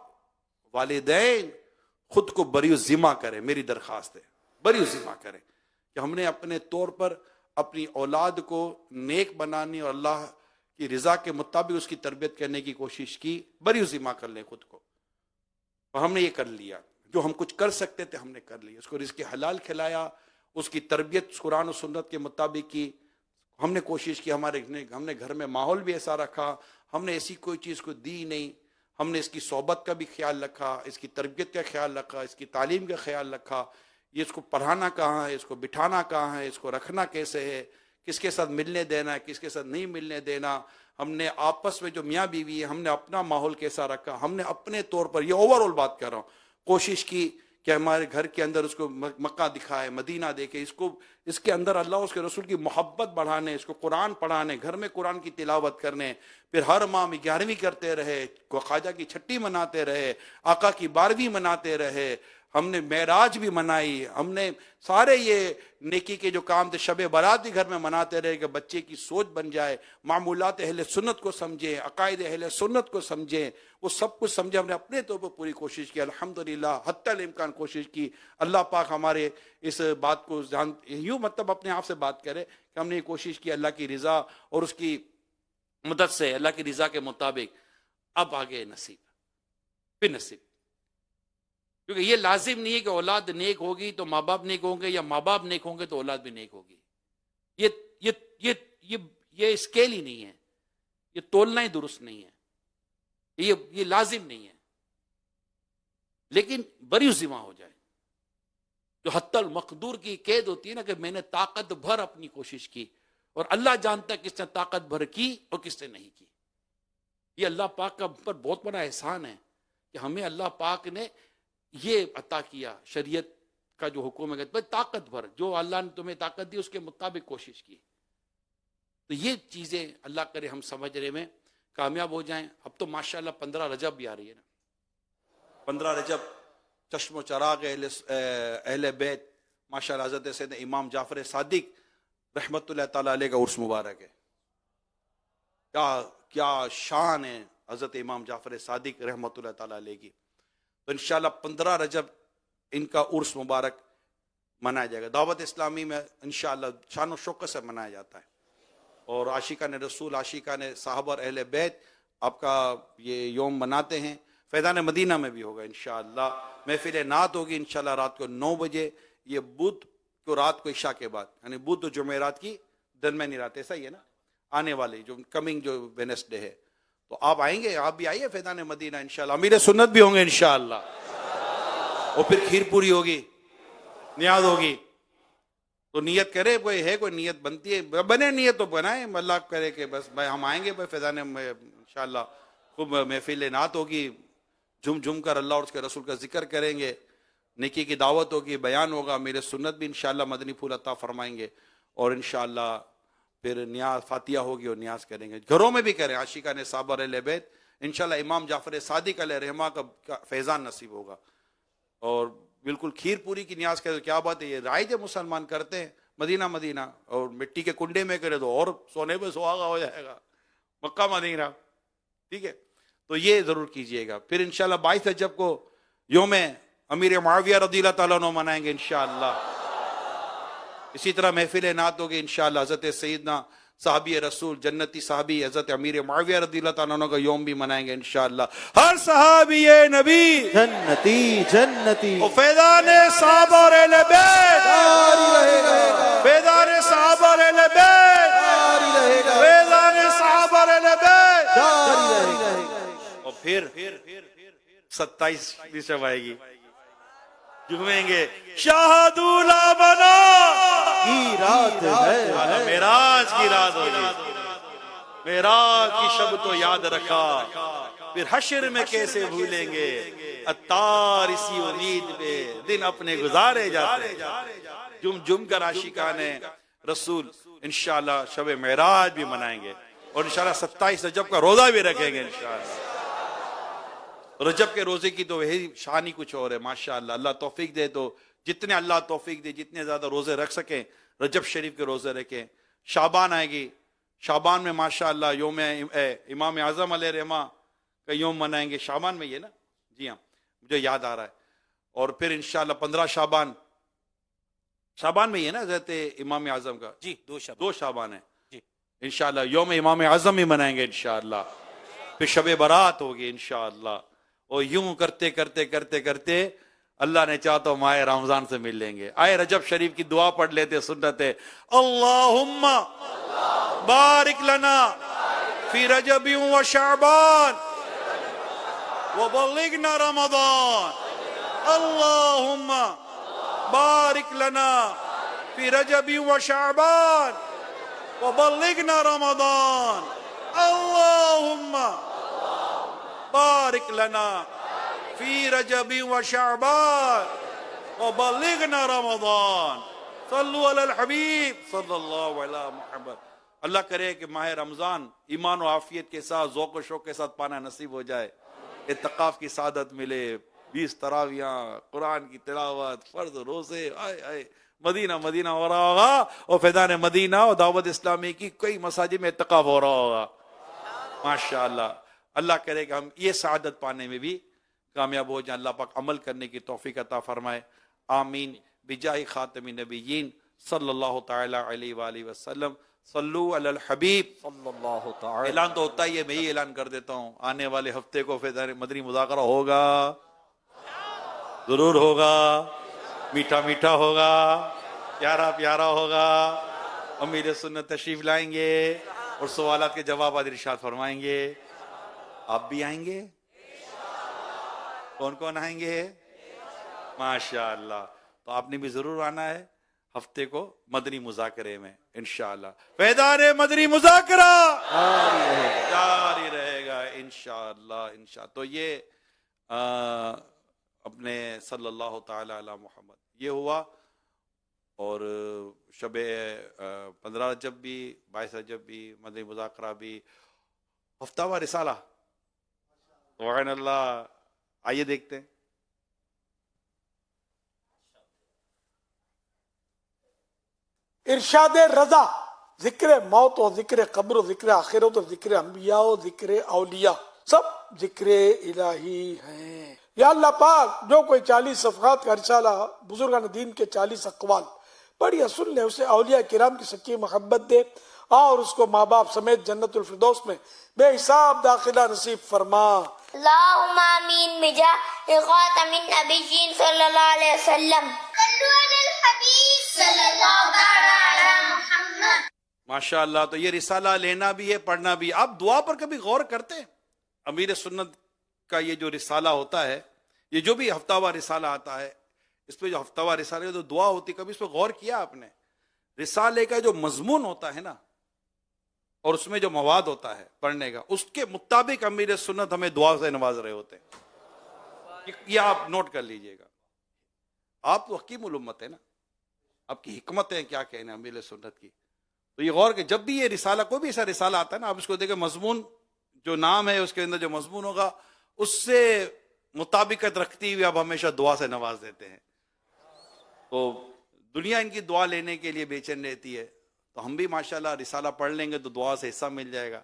वालिदैन खुद को बरी जिम्मा करें। मेरी दरखास्त है, बरी जिम्मा करें कि हमने अपने तौर पर अपनी औलाद को नेक बनाने और अल्लाह की रिजा के मुताबिक उसकी तरबियत करने की कोशिश की, बरी जिम्मा कर लें खुद को। और हमने ये कर लिया, जो हम कुछ कर सकते थे हमने कर लिया। उसको रिज़्क़ हलाल खिलाया, उसकी तरबियत कुरान और सुन्नत के मुताबिक की। हमने कोशिश की, हमने घर में माहौल भी ऐसा रखा, हमने ऐसी कोई चीज़ को दी नहीं, हमने इसकी सोबत का भी ख्याल रखा, इसकी तरबियत का ख्याल रखा, इसकी तालीम का ख्याल रखा, ये इसको पढ़ाना कहाँ है, इसको बिठाना कहाँ है, इसको रखना कैसे है, किसके साथ मिलने देना है, किसके साथ नहीं मिलने देना। हमने आपस में जो मियाँ बीवी है, हमने अपना माहौल कैसा रखा, हमने अपने तौर पर, ये ओवरऑल बात कर रहा हूँ, कोशिश की कि हमारे घर के अंदर उसको मक्का दिखाए, मदीना देखे, इसको इसके अंदर अल्लाह उसके रसूल की मोहब्बत बढ़ाने, इसको कुरान पढ़ाने, घर में कुरान की तिलावत करने, फिर हर माह में 11वीं करते रहे, ख्वाजा की छठी मनाते रहे, आका की 12वीं मनाते रहे, हमने मेराज भी मनाई, हमने सारे ये नेकी के जो काम थे, शब बारात भी घर में मनाते रहे कि बच्चे की सोच बन जाए, मामूलात अहले सुन्नत को समझे, अकायद अहले सुन्नत को समझे, वो सब कुछ समझे। हमने अपने तौर पर पूरी कोशिश की, अल्हम्दुलिल्लाह हत्तल इम्कान कोशिश की। अल्लाह पाक हमारे इस बात को जान, यूँ मतलब अपने आप से बात करे कि हमने ये कोशिश की अल्लाह की रज़ा और उसकी मदद से, अल्लाह की रज़ा के मुताबिक। अब आगे नसीब, फिर नसीब, क्योंकि ये लाजिम नहीं है कि औलाद नेक होगी तो माँ बाप नेक होंगे, या माँ बाप नेक होंगे तो औलाद भी नेक होगी। ये स्केल ही नहीं है, ये तोलना ही दुरुस्त नहीं है, ये लाजिम नहीं है। लेकिन बरी जिम्मा हो जाए, जो हत्तल मकदूर की कैद होती है ना, कि मैंने ताकत भर अपनी कोशिश की और अल्लाह जानता है किसने ताकत भर की और किसने नहीं की। ये अल्लाह पाक का पर बहुत बड़ा एहसान है कि हमें अल्लाह पाक ने ये अता किया, शरीयत का जो हुक्म है, ताकत भर, जो अल्लाह ने तुम्हें ताकत दी उसके मुताबिक कोशिश की। तो ये चीजें अल्लाह करे हम समझने में कामयाब हो जाएं। अब तो माशाल्लाह 15 रजब भी आ रही है ना, 15 रजब चश्मो चराग अहले बैत, माशाल्लाह हज़रत सैयदना इमाम जाफर सादिक रहमतुल्लाह ताला अलैह का उर्स मुबारक है। क्या शान है हज़रत इमाम जाफर सादिक रहमतुल्लाह ताला अलैह की। तो इंशाल्लाह 15 रजब इनका उर्स मुबारक मनाया जाएगा। दावत इस्लामी में इंशाल्लाह शान और शौकत से मनाया जाता है। और आशिका ने रसूल, आशिका ने साहब और अहले बैत आपका ये योम मनाते हैं। फैज़ान मदीना में भी होगा इंशाअल्लाह। महफिल नात होगी इंशाअल्लाह रात को 9 बजे, ये बुध को रात को इशा के बाद, यानी बुध और जुमेरात की दरमियानी रात, ऐसा ही है ना, आने वाली जो कमिंग जो वेडनेसडे है। तो आप आएंगे, आप भी आइए फैज़ान मदीना इंशाअल्लाह। अमीर सुन्नत भी होंगे इंशाअल्लाह, और फिर खीर पूरी होगी, नियाज होगी। तो नियत करे, कोई है कोई नियत बनती है, बने नियत तो बनाए, अल्लाह करे कि बस भाई हम आएंगे भाई फैज़ान में इंशाअल्लाह। खूब महफिल नात होगी, झुम झुम कर अल्लाह और उसके रसूल का जिक्र करेंगे, नेकी की दावत होगी, बयान होगा, मेरे सुन्नत भी इंशाअल्लाह मदनी फूल अता फरमाएंगे। और इंशाअल्लाह फिर न्याज फातिया होगी और न्याज करेंगे, घरों में भी करें। आशिका ने साबर अहले बैत इंशाअल्लाह इमाम जाफर सादिक अलैह रहमा का फैज़ान नसीब होगा। और बिल्कुल खीर पूरी की न्याज करे तो क्या बात है, ये राइज मुसलमान करते हैं मदीना मदीना, और मिट्टी के कुंडे में करे तो और सोने पे सुहागा हो जाएगा, मक्का मदीना, ठीक है। तो ये जरूर कीजिएगा। फिर इंशाल्लाह 22 रजब को योम अमीर मुआविया रज़ियल्लाहु ताला अन्हु मनाएंगे इंशाअल्लाह। इसी तरह महफिल नात होगी इंशाअल्लाह। हज़रत सैयदना साहबी रसूल जन्नती साहबी हज़रत अमीर मुआविया रज़ियल्लाहु ताला अन्हु का योम भी मनाएंगे इंशाअल्लाह। हर सहाबी नबी जन्नती जन्नती, और फैज़ान साहब और अहले बैत जारी रहेगा, फैज़ान साहब और अहले बैत जारी रहेगा, फैज़ान साहब और अहले बैत जारी रहेगा। और फिर 27 दिसंबर आएगी, झूमेंगे शाहदूला बना की रात है, मेराज की रात होगी, मेराज की शब तो याद रखा, फिर हश्र में कैसे भूलेंगे, अत्तार इसी उम्मीद पे दिन अपने गुजारे जाते, जुम जुम कर आशिका ने रसूल इंशाअल्लाह शब मेराज भी मनाएंगे। और इंशाअल्लाह 27 रजब का रोजा भी रखेंगे इंशाअल्लाह। रजब के रोजे की तो वही शान ही कुछ और है माशाअल्लाह। अल्लाह तौफीक दे तो जितने अल्लाह तौफीक दे, जितने ज्यादा रोजे रख सकें रजब शरीफ के रोजे रखें। शाबान आएगी, शाबान में माशाअल्लाह योम इमाम आजम अलैहि रहमा का योम मनाएंगे। शाबान में ये ना, जी हाँ मुझे याद आ रहा है। और फिर इंशाअल्लाह 15 शाबान, शाबान में ये ना हज़रत इमाम आजम का, जी 2 शाबान है इंशाअल्लाह। योम इमाम आजम ही मनाएंगे इंशाअल्लाह। फिर शब बारात होगी इंशाअल्लाह। और यूं करते करते करते करते अल्लाह ने चाहा तो माह रमजान से मिल लेंगे। आए रजब शरीफ की दुआ पढ़ लेते, सुन्नत है, अल्लाहुम्मा बारिक लना फी रजबी व शाबान व बल्लिगना रमजान, अल्लाहुम्मा बारिक लना फी रजबी व शाबान व बल्लिगना रमजान, अल्लाहुम्मा बारिक लना फी रजबी व शाबान व बल्लिगना रमजान, सल्लु अलल हबीब सल्लल्लाहु अलैहि मुहम्मद। अल्लाह करे कि माह रमजान ईमान और आफियत के साथ, ज़ौक़ व शौक़ के साथ पाना नसीब हो जाए, इत्तिकाफ की सादत मिले, 20 तरावियां, कुरान की तिलावत, फर्ज रोजे, आए आए मदीना मदीना हो रहा होगा, और फैज़ान मदीना और दावत इस्लामी की कई मसाजिद में इत्तिकाफ हो रहा होगा, माशाअल्लाह। अल्लाह करे कि हम ये सादत पाने में भी कामयाब हो जाए। अल्लाह पाक अमल करने की तौफीक अता फरमाए, आमीन। बिजाही खातमी नबीयीन सल्लल्लाहु तआला अलैहि वसल्लम, सल्लु अलल हबीब सल्लल्लाहु तआला। ऐलान तो होता ही है, मैं ही ऐलान कर देता हूँ, आने वाले हफ्ते को फिर मदनी मुज़ाकरा होगा, जरूर होगा, मीठा मीठा होगा, प्यारा प्यारा होगा। अमीर सुन्नत तशरीफ लाएंगे और सवालात के जवाब इरशाद फरमाएंगे। आप भी आएंगे? कौन कौन आएंगे? माशाअल्लाह। तो आपने भी जरूर आना है हफ्ते को मदनी मुज़ाकरे में इंशाअल्लाह। फैज़ान मदनी मुज़ाकरा जारी रहेगा इंशाअल्लाह इंशाअल्लाह। तो ये अपने सल्लल्लाहु ताला अला मुहम्मद ये हुआ, और शबे 15 रजब भी, 22 रजब भी, मदनी मुज़ाकरा भी, हफ्तावार रिसाला। सुभान अल्लाह। आइए देखते हैं। इरशाद रजा, जिक्र मौत और जिक्र कब्र, जिक्र आखिरत और जिक्र अंबिया और जिक्र औलिया, सब जिक्र इलाही हैं। या अल्लाह पाक, जो कोई 40 सफ़हात का रिसाला बुजुर्गान दीन के 40 अक़वाल पढ़िया सुन ले, उसे औलिया किराम की सच्ची मोहब्बत दे, और उसको माँ बाप समेत जन्नतुल फिरदौस में बेहिसाब दाखिला नसीब फरमा। अल्लाहुम्मा आमीन बिजाहि खातमिन नबिय्यीन सल्लल्लाहु अलैहि वसल्लम, सल्लु अलल हबीब सल्लल्लाहु अलैहि मुहम्मद। माशाअल्लाह। तो ये रिसाला लेना भी है, पढ़ना भी। आप दुआ पर कभी गौर करते हैं? अमीर सुन्नत का ये जो रिसाला होता है, ये जो भी हफ्तावार रिसाला आता है, इस पे जो हफ्तावार रिसाले की जो दुआ होती है, कभी इस पर गौर किया आपने? रिसाले का जो मजमून होता है ना, और उसमें जो मवाद होता है पढ़ने का, उसके मुताबिक अमीर सुन्नत हमें दुआ से नवाज रहे होते हैं। ये आप नोट कर लीजिएगा। आप तो हकीमुल उम्मत है ना, आपकी हिकमत है क्या कहना अमीर सुन्नत की। तो ये गौर के जब भी ये रिसाला, कोई भी ऐसा रिसाला आता है ना, आप इसको देखें, मजमून जो नाम है उसके अंदर जो मजमून होगा उससे मुताबिकत रखती हुई आप हमेशा दुआ से नवाज देते हैं। तो दुनिया इनकी दुआ लेने के लिए बेचैन रहती है, तो हम भी माशाल्लाह रिसाला पढ़ लेंगे तो दुआ से हिस्सा मिल जाएगा।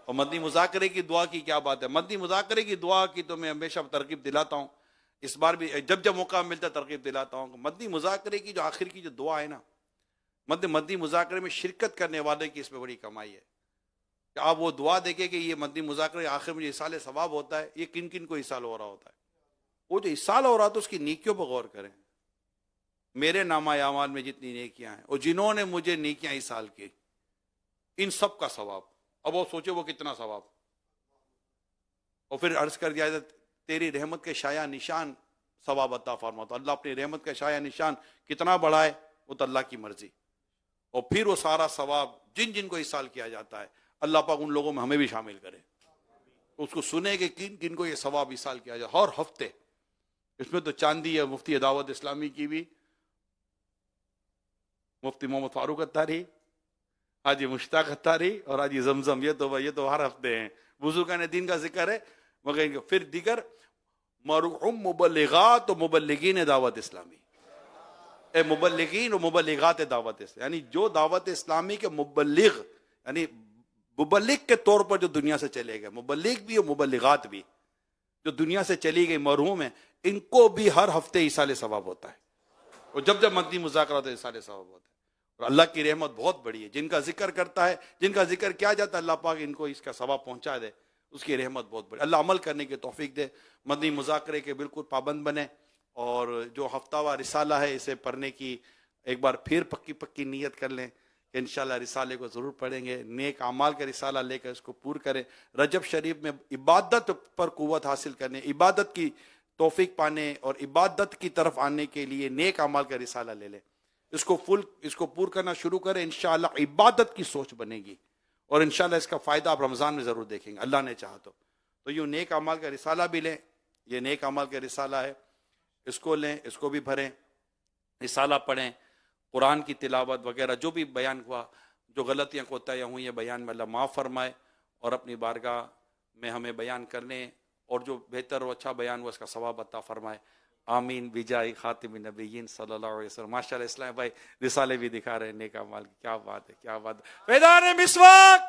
और मदनी मुज़ाकरे की दुआ की क्या बात है। मदनी मुज़ाकरे की दुआ की तो मैं हमेशा तरकीब दिलाता हूँ, इस बार भी जब जब मौका मिलता है तरकीब दिलाता हूँ। मदनी मुज़ाकरे की जो आखिर की जो दुआ है ना, मदनी मुज़ाकरे में शिरकत करने वाले की इसमें बड़ी कमाई है। कि आप वो दुआ देखें कि ये मदनी मुज़ाकरे आखिर में जो इसाल सवाब होता है, ये किन किन को इसाल हो रहा होता है। वो जो इसाल हो रहा था उसकी नेकियों पर गौर करें। मेरे नामा आमाल में जितनी नेकियां हैं और जिन्होंने मुझे नेकियां इसाल की, इन सब का सवाब। अब वो सोचे वो कितना सवाब। और फिर अर्ज कर दिया जाए, तेरी रहमत के शाया निशान सवाब अता फरमा। तो अल्लाह अपनी रहमत का शाया निशान कितना बढ़ाए, वो तो अल्लाह की मर्जी। और फिर वो सारा सवाब जिन जिन को इसाल किया जाता है, अल्लाह पाक उन लोगों में हमें भी शामिल करे। उसको सुने कि किन किन को ये सवाब इसाल किया जाए हर हफ्ते। इसमें तो चांदी है मुफ्ती दावत इस्लामी की भी, मुफ्ती मोहम्मद फारूक अत्तारी, हाजी मुश्ताक अत्तारी और हाजी जमजम, ये तो हर हफ्ते हैं। बुजुर्गान दीन का जिक्र है। मगर फिर दीगर मरहूम मुबल्लिगात और मुबल्लिगीन दावत इस्लामी, मुबल्लिगीन और मुबल्लिगात दावत इस्लामी, यानी जो दावत इस्लामी के मुबल्लिग, यानी मुबल्लिग के तौर पर जो दुनिया से चले गए, मुबल्लिग भी और मुबल्लिगात भी जो दुनिया से चली गई मरहूम है, इनको भी हर हफ्ते इसाले सवाब होता है। और जब जब मदनी मुज़ाकरा होता है इसाले सवाब होता है। और अल्लाह की रहमत बहुत बड़ी है। जिनका जिक्र करता है, जिनका जिक्र किया जाता है, अल्लाह पाक इनको इसका सवाब पहुंचा दे। उसकी रहमत बहुत बड़ी। अल्लाह अमल करने की तौफीक दे। मदनी मुज़ाकरे के बिल्कुल पाबंद बने, और जो हफ्तावार रिसाला है इसे पढ़ने की एक बार फिर पक्की पक्की नीयत कर लें कि इंशाल्लाह रिसाले को ज़रूर पढ़ेंगे। नेक अमाल का रिसाला लेकर इसको पूरा करें। रजब शरीफ में इबादत पर कुव्वत हासिल करने, इबादत की तौफीक पाने और इबादत की तरफ आने के लिए नेक अमाल का रिसाला ले लें। इसको पूरा करना शुरू करें, इंशाल्लाह इबादत की सोच बनेगी और इंशाल्लाह इसका फ़ायदा आप रमज़ान में ज़रूर देखेंगे, अल्लाह ने चाहा तो यूँ नेक अमाल का रिसाला भी लें। ये नेक अमाल का रिसाला है, इसको लें, इसको भी भरें, रिसाला पढ़ें, कुरान की तिलावत वगैरह जो भी बयान हुआ, जो गलतियाँ कोताहियाँ हुई हैं बयान में अल्लाह माफ़ फरमाए और अपनी बारगाह में हमें बयान करने और जो बेहतर और अच्छा बयान हुआ उसका सवाब अता फरमाए। आमीन बिजाई खातिम नबीयीन सल्लल्लाहु अलैहि वसल्लम। माशाल्लाह इस्लाम भाई रिसाले भी दिखा रहे हैं नेक अमाल की, क्या बात है, क्या बात है। फैज़ान मिसवाक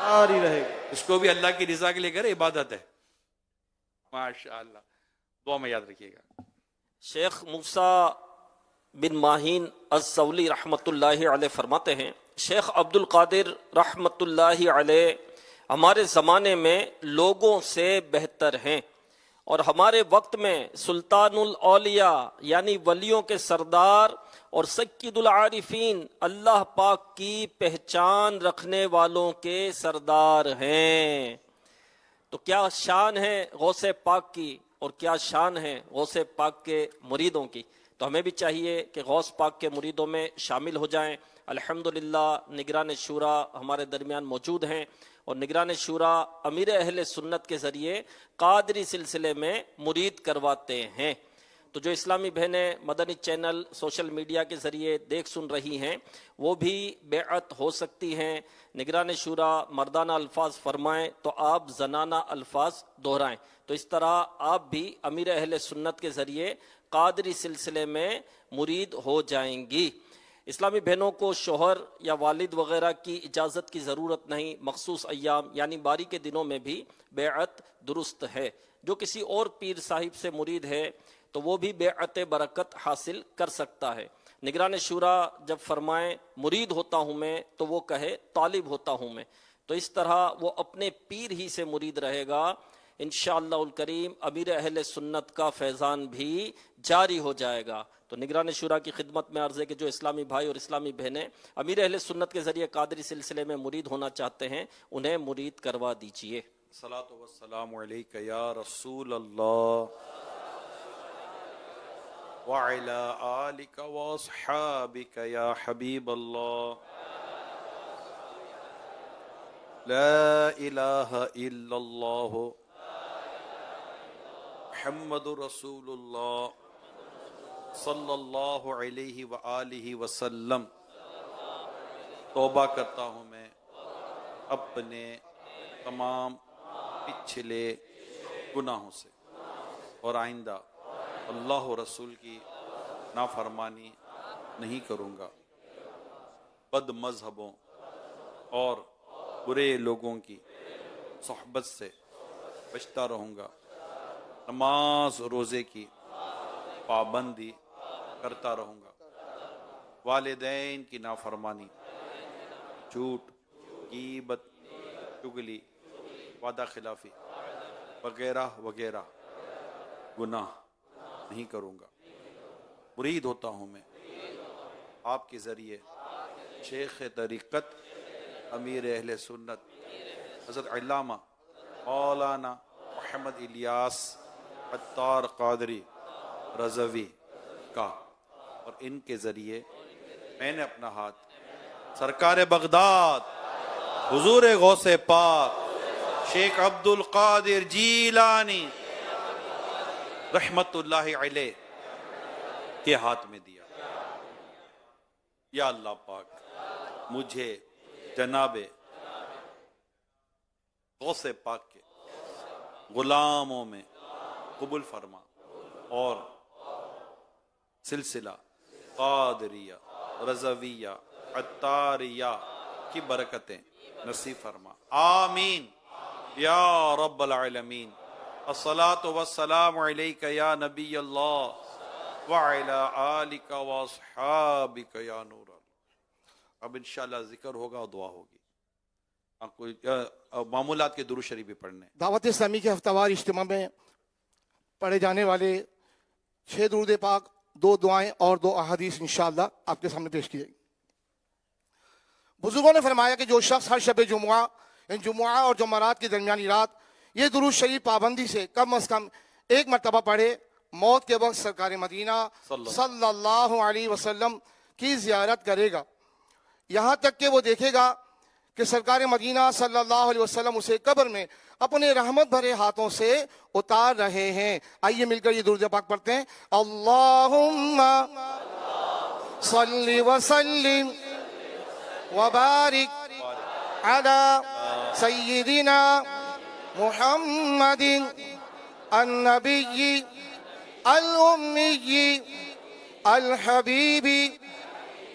जारी रहेगा। इसको भी अल्लाह की रज़ा के लिए करे, इबादत है। माशाल्लाह, दुआ में याद रखिएगा। शेख मूसा बिन माहीन अज़्ज़ौली रहमतुल्लाहि अलैह फरमाते हैं, शेख अब्दुल कादिर रहमतुल्लाहि अलैह हमारे ज़माने में लोगों से बेहतर हैं और हमारे वक्त में सुल्तानुल औलिया यानी वलियों के सरदार और सक्किदुल आरिफीन अल्लाह पाक की पहचान रखने वालों के सरदार हैं। तो क्या शान है गौसे पाक की और क्या शान है गौसे पाक के मुरीदों की। तो हमें भी चाहिए कि गौस पाक के मुरीदों में शामिल हो जाएं। अल्हम्दुलिल्लाह निगरान शूरा हमारे दरमियान मौजूद हैं और निगरान शूरा अमीर अहले सुन्नत के ज़रिए कादरी सिलसिले में मुरीद करवाते हैं। तो जो इस्लामी बहनें मदनी चैनल सोशल मीडिया के ज़रिए देख सुन रही हैं वो भी बेअत हो सकती हैं। निगरान शूरा मर्दाना अल्फाज फरमाएं तो आप जनाना अल्फाज दोहराएं। तो इस तरह आप भी अमीर अहले सुन्नत के ज़रिए कादरी सिलसिले में मुरीद हो जाएंगी। इस्लामी बहनों को शोहर या वालिद वगैरह की इजाज़त की ज़रूरत नहीं। मखसूस अय्याम यानी बारी के दिनों में भी बेअत दुरुस्त है। जो किसी और पीर साहिब से मुरीद है तो वो भी बेअत बरकत हासिल कर सकता है। निगरान शूरा जब फरमाए मुरीद होता हूँ मैं तो वो कहे तालिब होता हूँ मैं। तो इस तरह वो अपने पीर ही से मुरीद रहेगा। इंशाअल्लाहुल करीम अमीर अहले सुन्नत का फैज़ान भी जारी हो जाएगा। तो निगरान शूरा की खिदमत में अर्ज़ है कि जो इस्लामी भाई और इस्लामी बहनें अमीर अहले सुन्नत के ज़रिए कादरी सिलसिले में मुरीद होना चाहते हैं उन्हें मुरीद करवा दीजिए। सलातो वस्सलामु अलैका या रसूल अल्लाह व अला आलिका व अस्हाबिका या हबीब अल्लाह ला इलाहा इल्लल्लाह मुहम्मदुर रसूलुल्लाह सल्लल्लाहु अलैहि व आलिहि वसल्लम। तौबा करता हूँ मैं अपने तमाम पिछले गुनाहों से और आइंदा अल्लाह और रसूल की नाफरमानी नहीं करूँगा। बद मजहबों और बुरे लोगों की सोहबत से बचता रहूँगा। नमाज रोज़े की पाबंदी करता रहूँगा। वालिदैन की नाफरमानी, झूठ, गीबत, चुगली, वादा खिलाफी वगैरह वगैरह गुनाह नहीं करूँगा। मुरीद होता हूँ मैं आपके ज़रिए शेख तरीक़त अमीर अहले सुन्नत हज़रत अल्लामा मौलाना मोहम्मद इलियास अत्तार क़ादरी रज़वी का, और इनके ज़रिए मैंने अपना हाथ सरकार बगदाद हुजूर गौसे पाक शेख अब्दुल कादिर जीलानी रहमतुल्लाहि अलैह के हाथ में दिया। या अल्लाह पाक मुझे जनाबे गौसे पाक के गुलामों में कबूल फरमा और सिलसिला कादरिया रज़विया अत्तारिया की बरकतें नसीब फरमा। आमीन या रब्बल आलमीन। अस्सलातु वस्सलामु अलैका या नबी अल्लाह व अला आलिका व अस्हाबिका या नूर अल्लाह। अब इंशाअल्लाह जिक्र होगा और दुआ होगी। आपको मामूलात के दुरूद शरीफ भी पढ़ने। दावत इस्लामी के हफ्तावार इज्तिमा में पढ़े जाने वाले 6 दुरूद पाक, 2 दुआएं और 2 अहादीस इंशाअल्लाह आपके सामने पेश की जाएगी। बुजुर्गों ने फरमाया कि जो शख्स हर शब जुमुआ, जुमुआ और जुमरात की दरमियानी रात ये दुरूद शरीफ पाबंदी से कम अज कम 1 मरतबा पढ़े, मौत के वक्त सरकार मदीना सल्लल्लाहु अलैहि वसल्लम की जियारत करेगा, यहाँ तक कि वो देखेगा कि सरकार मदीना सल्लल्लाहु अलैहि वसल्लम उसे कब्र में अपने रहमत भरे हाथों से उतार रहे हैं। आइए मिलकर ये दुरूद पाक पढ़ते हैं। अल्लाहुम्मा सल्लि व सल्लिम व बारिक अला सय्यिदिना मुहम्मदिन अन्नबिय्यि अल-उम्मिय्यि अल-हबीबी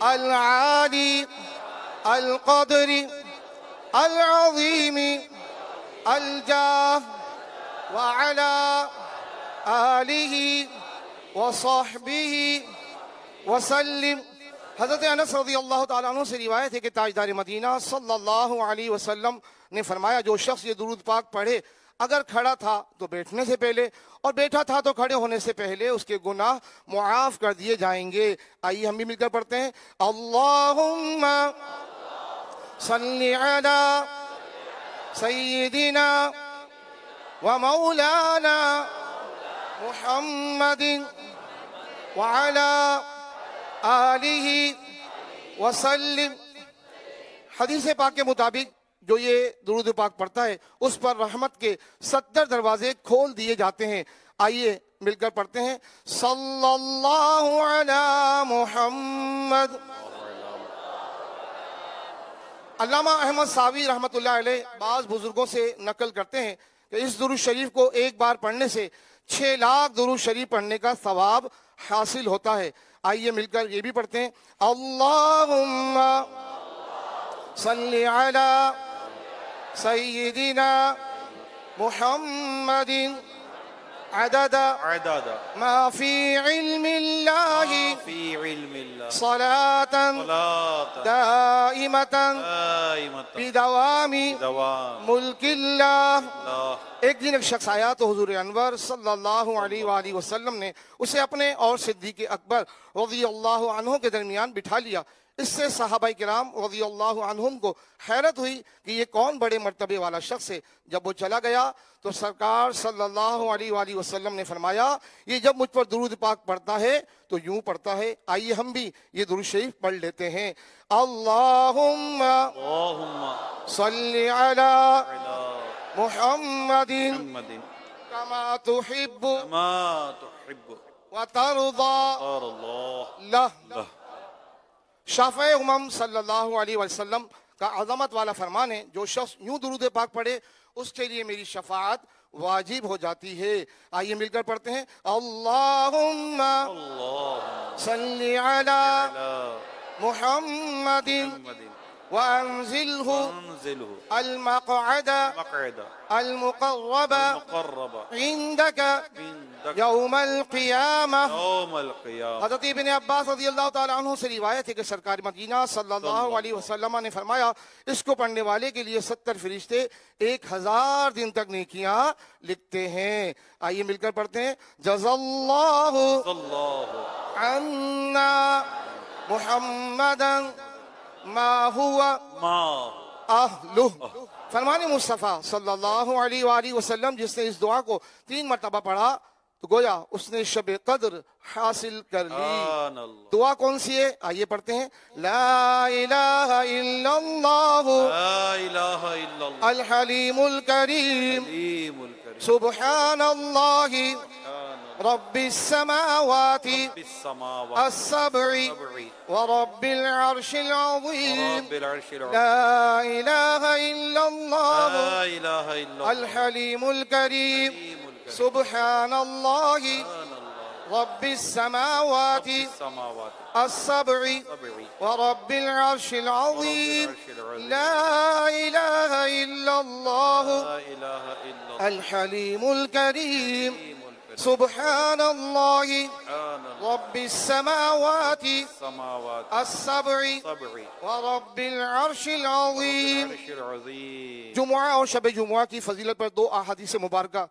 अल-आली अल-क़द्री अल-अज़ीमी अल-जाह व अला आलिहि व सहबिहि व सल्लिम। हज़रत अनस रज़ियल्लाहु ताला अन्हु से रिवायत है कि ताजदार मदीना सल्लल्लाहु अलैहि वसल्लम ने फरमाया, जो शख्स ये दुरूद पाक पढ़े, अगर खड़ा था तो बैठने से पहले और बैठा था तो खड़े होने से पहले उसके गुनाह मुआफ कर दिए जाएंगे। आइए हम भी मिलकर पढ़ते हैं। अल्लाहुम्मा सल्लि अला सय्यिदिना व मौलाना मुहम्मदिन व अला आलिहि व सल्लिम। हदीस पाक के मुताबिक जो ये दुरूद पाक पढ़ता है उस पर रहमत के 70 दरवाजे खोल दिए जाते हैं। आइए मिलकर पढ़ते हैं। सल्लल्लाहु अला मुहम्मद। अल्लामा अहमद सावी रहमतुल्लाह अलैह बाज बुजुर्गों से नकल करते हैं कि इस दुरूद शरीफ को एक बार पढ़ने से 6 लाख दुरूद शरीफ पढ़ने का सवाब हासिल होता है। आइए मिलकर ये भी पढ़ते हैं। अल्लाहुम्मा सल्लि अला सय्यिदिना मुहम्मदिन अददा मा फी इल्मिल्लाहि सलातन दाइमतन बिदवामी मुल्किल्लाह। एक दिन एक शख्स आया तो हुजूर अनवर सल्लल्लाहु अलैहि वसल्लम ने उसे अपने और सिद्दीक़ अकबर रज़ियल्लाहु अन्हु के दरमियान बिठा लिया। इससे सहाबाए किराम रज़ियल्लाहु अन्हुम को हैरत हुई कि ये कौन बड़े मर्तबे वाला शख्स है। जब वो चला गया तो सरकार सल्लल्लाहु अलैहि वसल्लम ने फरमाया, ये जब मुझ पर दुरूद पाक पढ़ता है तो यूं पढ़ता है। आइए हम भी ये दुरूद शरीफ पढ़ लेते हैं। अल्लाहुम्मा सल्लि अला मुहम्मदिन कमा तुहिब्बु व तर्दा लह। शाफ़े उम्म सल्लल्लाहु अलैहि वसल्लम का अज़मत वाला फरमान है, जो शख्स यूं दुरूद पाक पढ़े उसके लिए मेरी शफाअत वाजिब हो जाती है। आइए मिलकर पढ़ते हैं। अल्लाहुम्मा सल्लि अला मुहम्मदिन व अंज़िलहु अल मक़अद अल मुक़र्रब इंदक यौमल क़ियामह। हज़रत इब्न अब्बास रज़ियल्लाहु ताला अन्हु से रिवायत है कि सरकार मदीना सल्लल्लाहु अलैहि वसल्लम ने फरमाया, इसको पढ़ने वाले के लिए 70 फरिश्ते 1000 दिन तक नेकियां लिखते हैं। आइए मिलकर पढ़ते हैं। जज़ल्लाहु अन्ना मुहम्मदन मा हुवा अहलुह। फरमाने मुस्तफ़ा सल्लल्लाहु अलैहि वसल्लम जिसने इस दुआ को 3 मरतबा पढ़ा तो गोया उसने शब कद्र हासिल कर ली। दुआ कौन सी है? आइए पढ़ते हैं। ला इलाहा इल्लल्लाहु अल हलीमुल करीम सुब्हानल्लाहि रब्बिस समावाति अस्सब्इ व रब्बिल अर्शिल अज़ीम। ला इलाहा इल्लल्लाहु अल हलीमुल करीम सुब्हानल्लाहि रब्बिस समावाति अस्सब्इ व रब्बिल अर्शिल अज़ीम। ला इलाहा इल्लल्लाहु अल हलीमुल करीम सुब्हानल्लाहि रब्बिस समावाति अस्सब्इ व रब्बिल अर्शिल अज़ीम। जुमुआ और शब जुमुआ की फजीलत पर 2 अहादीस मुबारका।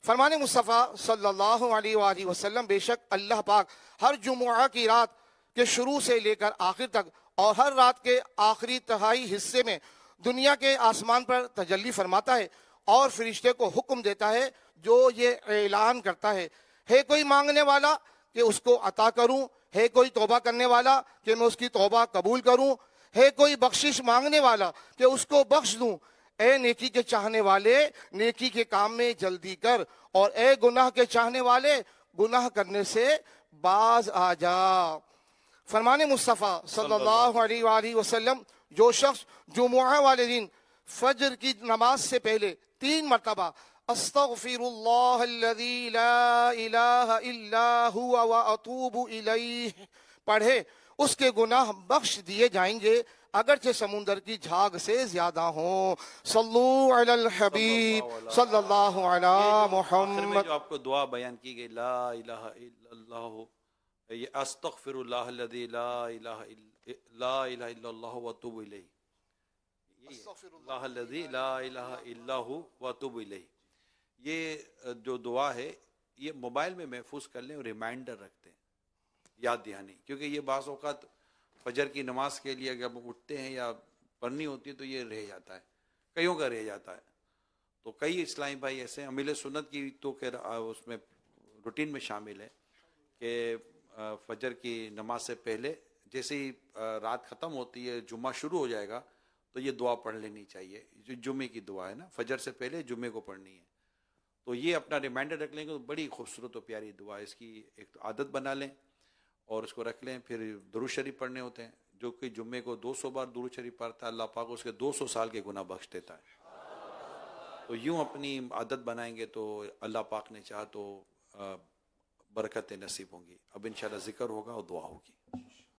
फरमाने मुस्तफ़ा सल्लल्लाहु अलैहि वसल्लम, बेशक अल्लाह पाक हर जुमुआ की रात के शुरू से लेकर आखिर तक और हर रात के आखिरी तिहाई हिस्से में दुनिया के आसमान पर तजल्ली फरमाता है और फरिश्ते को हुक्म देता है जो ये ऐलान करता है कोई मांगने वाला कि उसको अता करूं, है कोई तौबा करने वाला कि मैं उसकी तौबा कबूल करूं, है कोई बख्शिश मांगने वाला कि उसको बख्श दूं। ए नेकी के चाहने वाले नेकी के काम में जल्दी कर, और ए गुनाह के चाहने वाले गुनाह करने से बाज आ जा। फरमाने मुस्तफ़ा सल्लल्लाहु अलैहि वसल्लम, जो शख्स जुमुआ वाले दिन फजर की नमाज से पहले 3 मरतबा अस्तगफिरुल्लाह अल्लज़ी ला इलाहा इल्ला हुवा व अतूबु इलैह पढ़े, उसके गुनाह बख्श दिए जाएंगे, अगरचे समुंदर की झाग से ज्यादा हो। सल्लू अलल हबीब सल्लल्लाहु अला आखिर में मुहम्मद। जो आपको दुआ बयान की गई, ला इलाहा इल्लल्लाह, ये अस्तगफिरुल्लाह अल्लज़ी ला इलाहा इल्लल्लाह व अतूबु इलैह, अल्लाह अल्लज़ी ला इलाहा इल्लहु व अतूबु इलैह, ये जो दुआ है ये मोबाइल में महफूज कर लें और रिमाइंडर रखते हैं, याद दहानी, क्योंकि ये बाज़ औक़ात फजर की नमाज के लिए जब उठते हैं या पढ़नी होती है तो ये रह जाता है, कईयों का रह जाता है। तो कई इस्लामी भाई ऐसे अमील सुन्नत की तो खैर उसमें रूटीन में शामिल है कि फजर की नमाज से पहले जैसे ही रात ख़त्म होती है, जुम्मा शुरू हो जाएगा, तो ये दुआ पढ़ लेनी चाहिए, जो जुम्मे की दुआ है ना, फजर से पहले जुम्मे को पढ़नी है। तो ये अपना रिमाइंडर रख लेंगे तो बड़ी खूबसूरत और प्यारी दुआ है, इसकी एक तो आदत बना लें और उसको रख लें। फिर दुरूद शरीफ पढ़ने होते हैं, जो कि जुम्मे को 200 बार दुरूद शरीफ पढ़ता है, अल्लाह पाक उसके 200 साल के गुनाह बख्श देता है। तो यूँ अपनी आदत बनाएंगे तो अल्लाह पाक ने चाहा तो बरकतें नसीब होंगी। अब इंशाल्लाह जिक्र होगा और दुआ होगी।